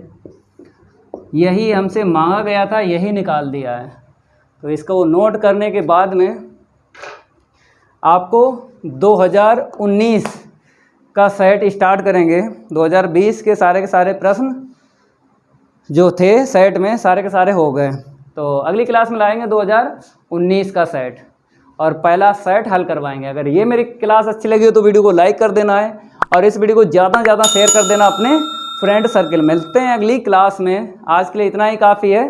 यही हमसे मांगा गया था, यही निकाल दिया है। तो इसको नोट करने के बाद में आपको 2019 का सेट स्टार्ट करेंगे। 2020 के सारे प्रश्न जो थे सेट में सारे के सारे हो गए। तो अगली क्लास में लाएंगे 2019 का सेट और पहला सेट हल करवाएंगे। अगर ये मेरी क्लास अच्छी लगी हो तो वीडियो को लाइक कर देना है और इस वीडियो को ज़्यादा से ज़्यादा शेयर कर देना अपने फ्रेंड सर्कल। मिलते हैं अगली क्लास में, आज के लिए इतना ही काफ़ी है।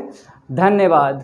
धन्यवाद।